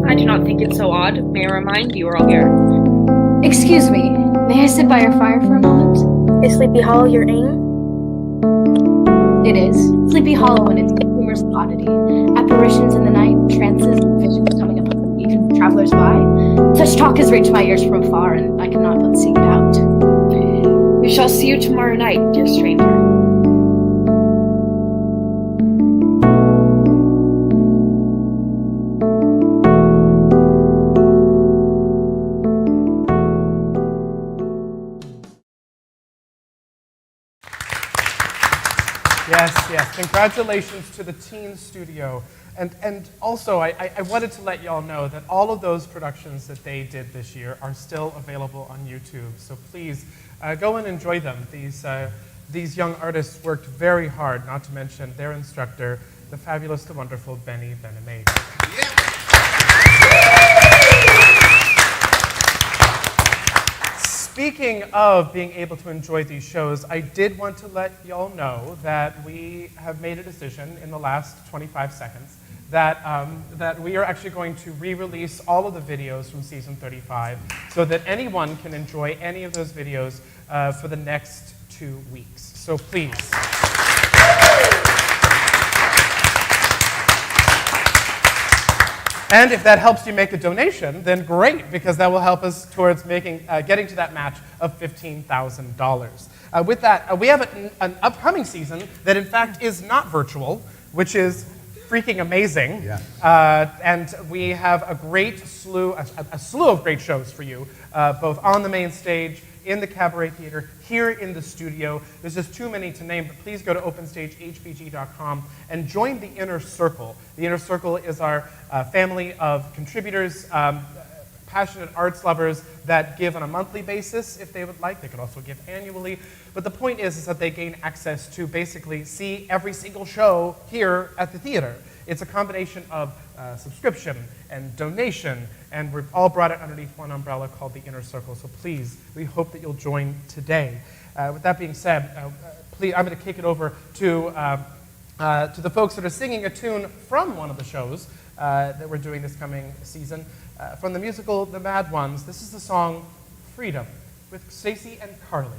Speaker 10: I do not think it's so odd. May I remind you are all here?
Speaker 19: Excuse me, may I sit by your fire for a moment? Is Sleepy Hollow your aim? It is. Sleepy Hollow and its humorous oddity. Apparitions in the night, trances, and visions coming up from travelers by. Such talk has reached my ears from afar, and I cannot but seek it out.
Speaker 10: We shall see you tomorrow night, dear stranger.
Speaker 6: Yes. Congratulations to the Teen Studio. And also, I wanted to let y'all know that all of those productions that they did this year are still available on YouTube. So please go and enjoy them. These young artists worked very hard, not to mention their instructor, the fabulous, the wonderful Benny Benamade. Speaking of being able to enjoy these shows, I did want to let y'all know that we have made a decision in the last 25 seconds that we are actually going to re-release all of the videos from season 35 so that anyone can enjoy any of those videos for the next 2 weeks. So please. And if that helps you make a donation, then great, because that will help us towards getting to that match of $15,000. With that, we have an upcoming season that in fact is not virtual, which is freaking amazing. Yeah. And we have a slew of great shows for you, both on the main stage, in the Cabaret Theater, here in the studio. There's just too many to name, but please go to openstagehbg.com and join the Inner Circle. The Inner Circle is our family of contributors, passionate arts lovers that give on a monthly basis if they would like. They could also give annually. But the point is that they gain access to basically see every single show here at the theater. It's a combination of subscription and donation, and we've all brought it underneath one umbrella called the Inner Circle. So please, we hope that you'll join today. With that being said, please, I'm going to kick it over to the folks that are singing a tune from one of the shows that we're doing this coming season. From the musical The Mad Ones, this is the song Freedom with Stacey and Carly.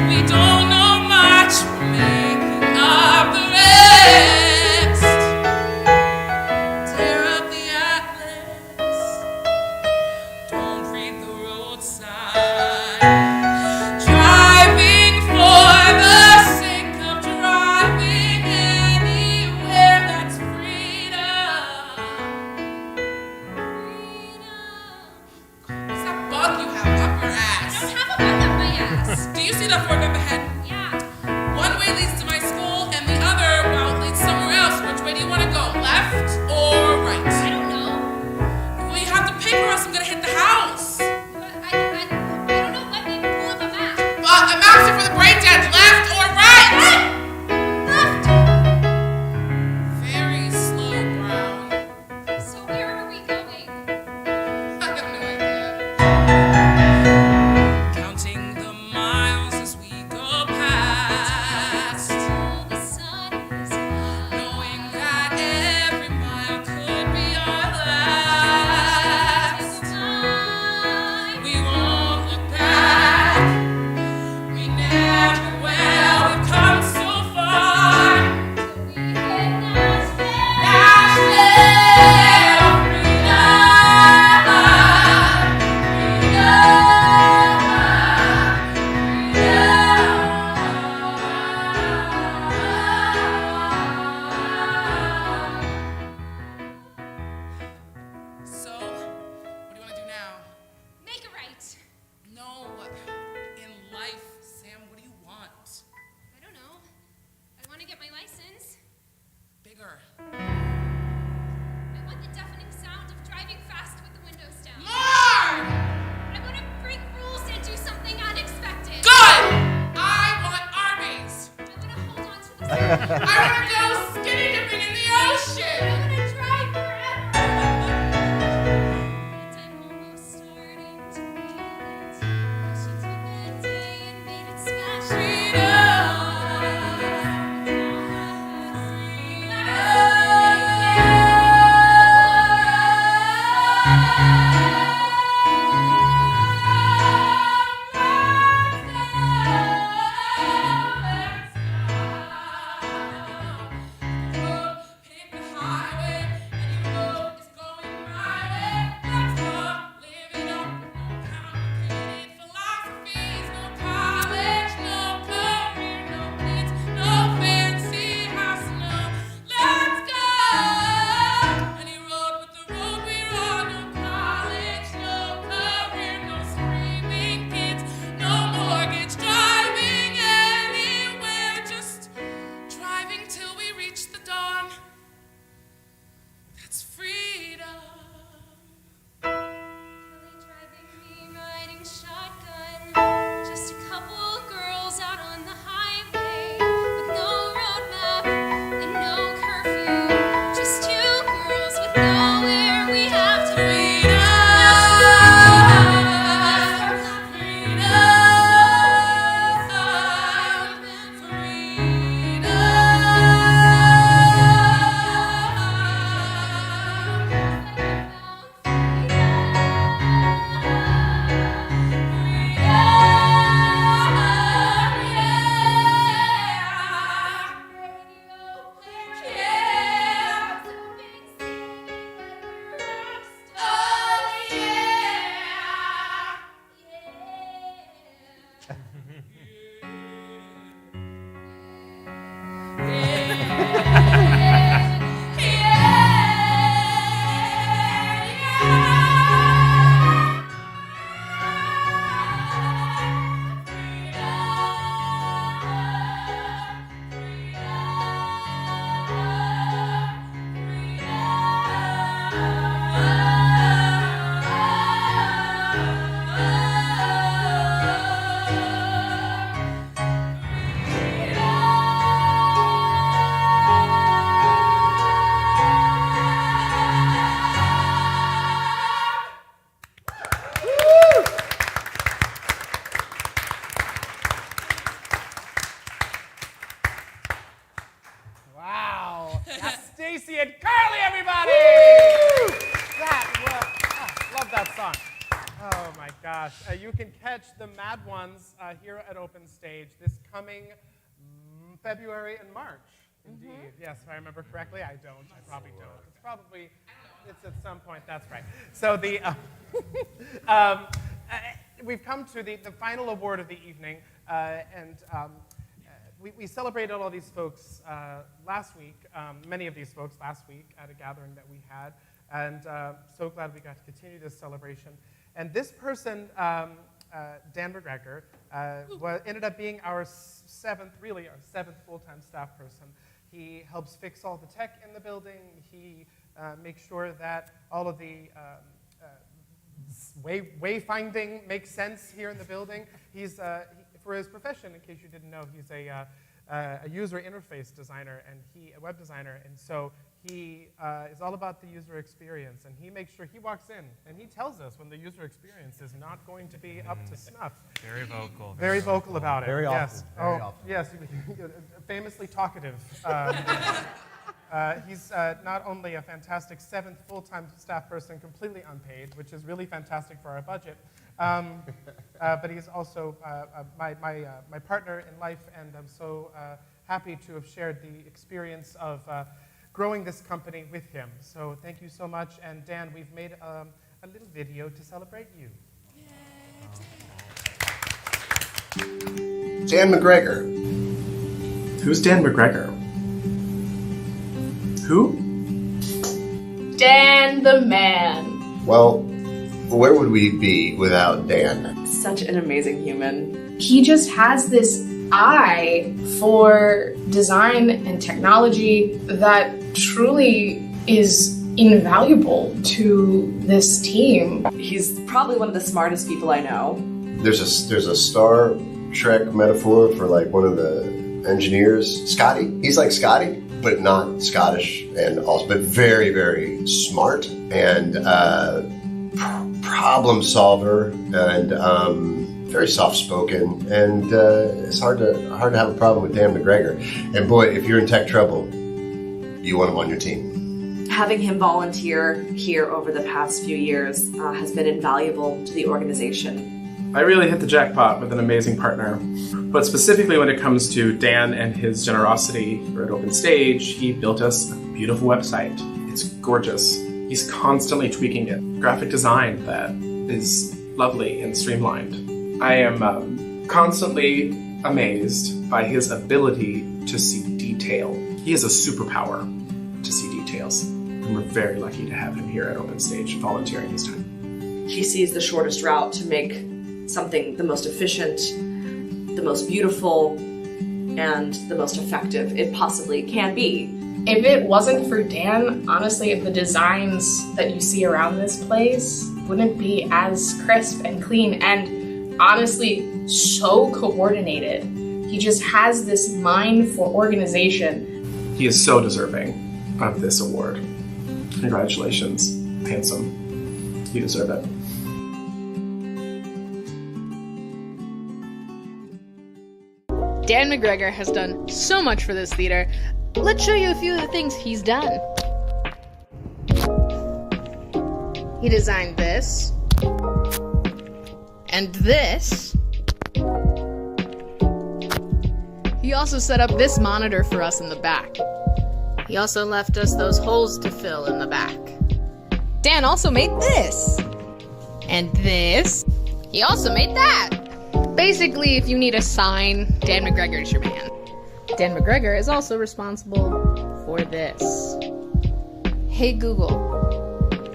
Speaker 15: We don't know much, we're making up the rest.
Speaker 1: sugar.
Speaker 15: I want the deafening sound of driving fast with the windows down.
Speaker 1: More!
Speaker 15: I want to break rules and do something unexpected.
Speaker 1: Good! I want armies.
Speaker 15: I want to hold on to the
Speaker 1: I want to go skinny dipping in the ocean.
Speaker 15: I want to drive forever. And I'm almost starting to feel it. She took that day and made it special.
Speaker 6: Stacy and Carly, everybody! That was, love that song. Oh my gosh. You can catch the Mad Ones here at Open Stage this coming February and March. Indeed. Yes, if I remember correctly. I don't. I probably don't. It's at some point. That's right. So the we've come to the final award of the evening, and we celebrated all these folks last week, many of these folks last week at a gathering that we had, and so glad we got to continue this celebration. And this person, Dan McGregor, ended up being our seventh full-time staff person. He helps fix all the tech in the building. He makes sure that all of the wayfinding makes sense here in the building. He's, for his profession, in case you didn't know, he's a user interface designer and a web designer, and so he is all about the user experience, and he makes sure he walks in and he tells us when the user experience is not going to be up to snuff.
Speaker 8: Very vocal.
Speaker 6: Very vocal about it.
Speaker 3: Very
Speaker 6: yes.
Speaker 3: often. Very often.
Speaker 6: Yes, famously talkative. He's not only a fantastic seventh full-time staff person, completely unpaid, which is really fantastic for our budget, but he's also my partner in life, and I'm so happy to have shared the experience of growing this company with him. So thank you so much, and Dan, we've made a little video to celebrate you.
Speaker 5: Dan McGregor. Who's Dan McGregor? Who?
Speaker 12: Dan the man.
Speaker 7: Well, where would we be without Dan?
Speaker 10: Such an amazing human.
Speaker 12: He just has this eye for design and technology that truly is invaluable to this team.
Speaker 2: He's probably one of the smartest people I know.
Speaker 3: There's a Star Trek metaphor for like one of the engineers, Scotty. He's like Scotty, but not Scottish, and also but very, very smart and problem solver and very soft spoken. And it's hard to have a problem with Dan McGregor. And boy, if you're in tech trouble, you want him on your team.
Speaker 2: Having him volunteer here over the past few years has been invaluable to the organization.
Speaker 5: I really hit the jackpot with an amazing partner. But specifically when it comes to Dan and his generosity at Open Stage, he built us a beautiful website. It's gorgeous. He's constantly tweaking it. Graphic design that is lovely and streamlined. I am constantly amazed by his ability to see detail. He has a superpower to see details. And we're very lucky to have him here at Open Stage volunteering his time.
Speaker 2: He sees the shortest route to make something the most efficient, the most beautiful, and the most effective it possibly can be.
Speaker 12: If it wasn't for Dan, honestly, the designs that you see around this place wouldn't be as crisp and clean and honestly so coordinated. He just has this mind for organization.
Speaker 5: He is so deserving of this award. Congratulations, handsome. You deserve it.
Speaker 7: Dan McGregor has done so much for this theater. Let's show you a few of the things he's done. He designed this, and this. He also set up this monitor for us in the back. He also left us those holes to fill in the back. Dan also made this. And this. He also made that. Basically, if you need a sign, Dan McGregor is your man. Dan McGregor is also responsible for this. Hey Google,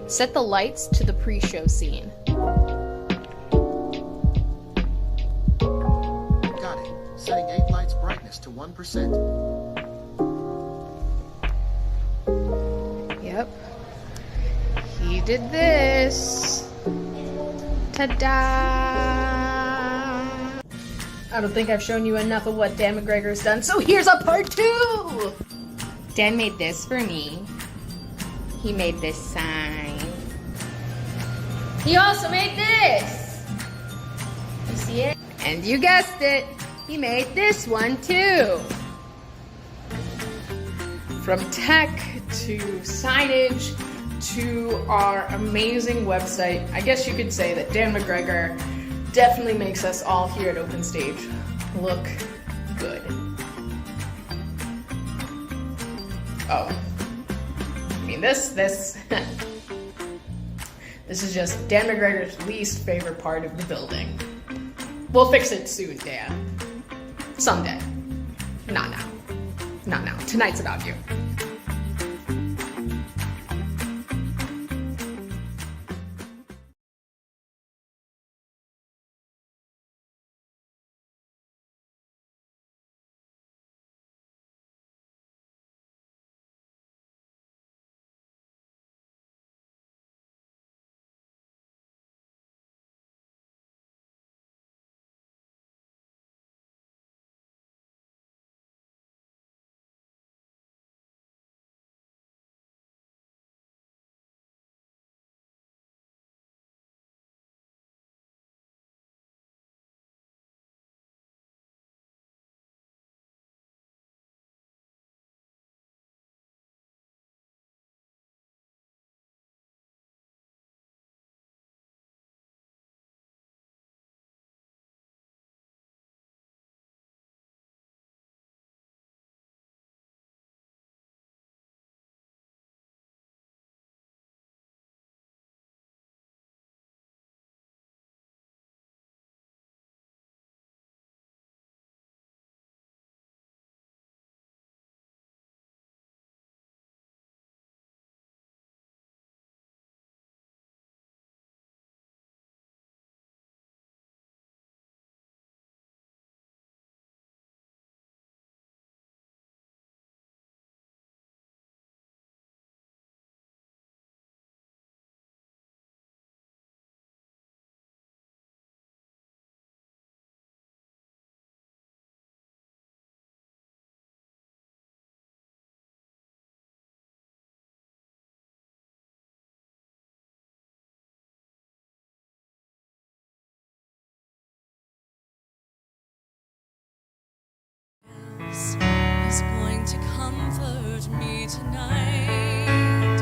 Speaker 7: set the lights to the pre-show scene.
Speaker 14: Got it. Setting 8 lights brightness to 1%.
Speaker 7: Yep. He did this. Ta-da! I don't think I've shown you enough of what Dan McGregor's done, so here's a part 2! Dan made this for me. He made this sign. He also made this! You see it? And you guessed it, he made this one too! From tech to signage to our amazing website, I guess you could say that Dan McGregor definitely makes us all here at Open Stage look good. Oh. I mean, this is just Dan McGregor's least favorite part of the building. We'll fix it soon, Dan. Someday. Not now. Not now. Tonight's about you.
Speaker 15: comfort me tonight.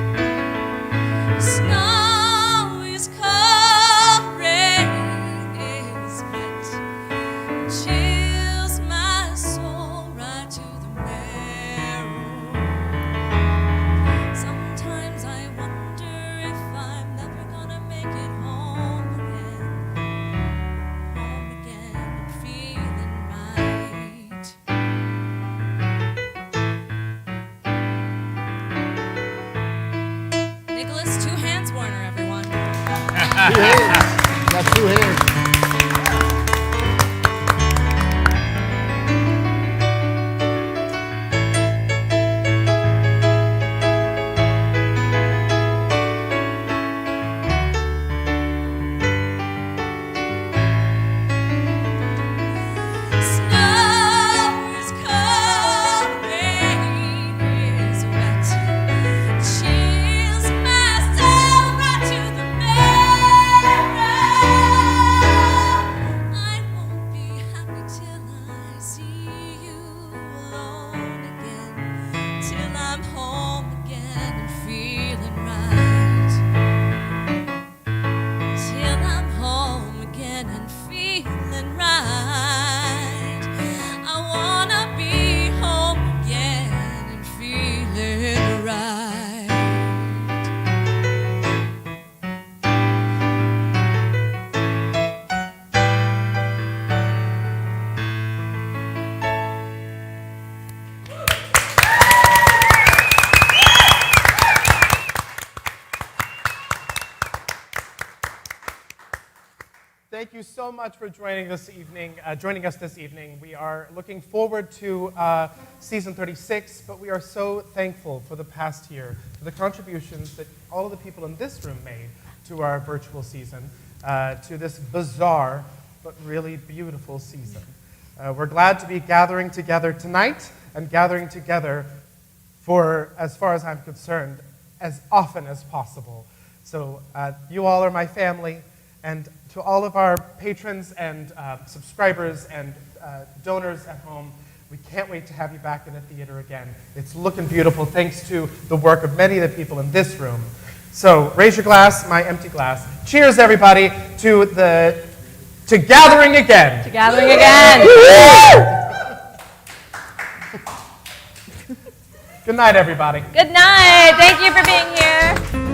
Speaker 15: Snow is cold, rain is wet, chills my soul right to the marrow. Sometimes I wonder if I'm never gonna make it home again and feeling right. Nicholas, 2 hands, Warner, everyone.
Speaker 3: 2 hands. Got 2 hands.
Speaker 15: Snow is cold, rain is wet, chills my soul right to the marrow. I won't be happy till I see you alone again, till I'm home again and feeling right, till I'm home again and feeling right. I wanna be home again and feeling right.
Speaker 6: Thank you so much for joining us this evening. We are looking forward to season 36, but we are so thankful for the past year, for the contributions that all of the people in this room made to our virtual season, to this bizarre but really beautiful season. We're glad to be gathering together tonight and gathering together for, as far as I'm concerned, as often as possible. So you all are my family, and to all of our patrons and subscribers and donors at home, we can't wait to have you back in the theater again. It's looking beautiful thanks to the work of many of the people in this room. So raise your glass, my empty glass. Cheers, everybody, to gathering again.
Speaker 9: To gathering again.
Speaker 6: Good night, everybody.
Speaker 9: Good night. Thank you for being here.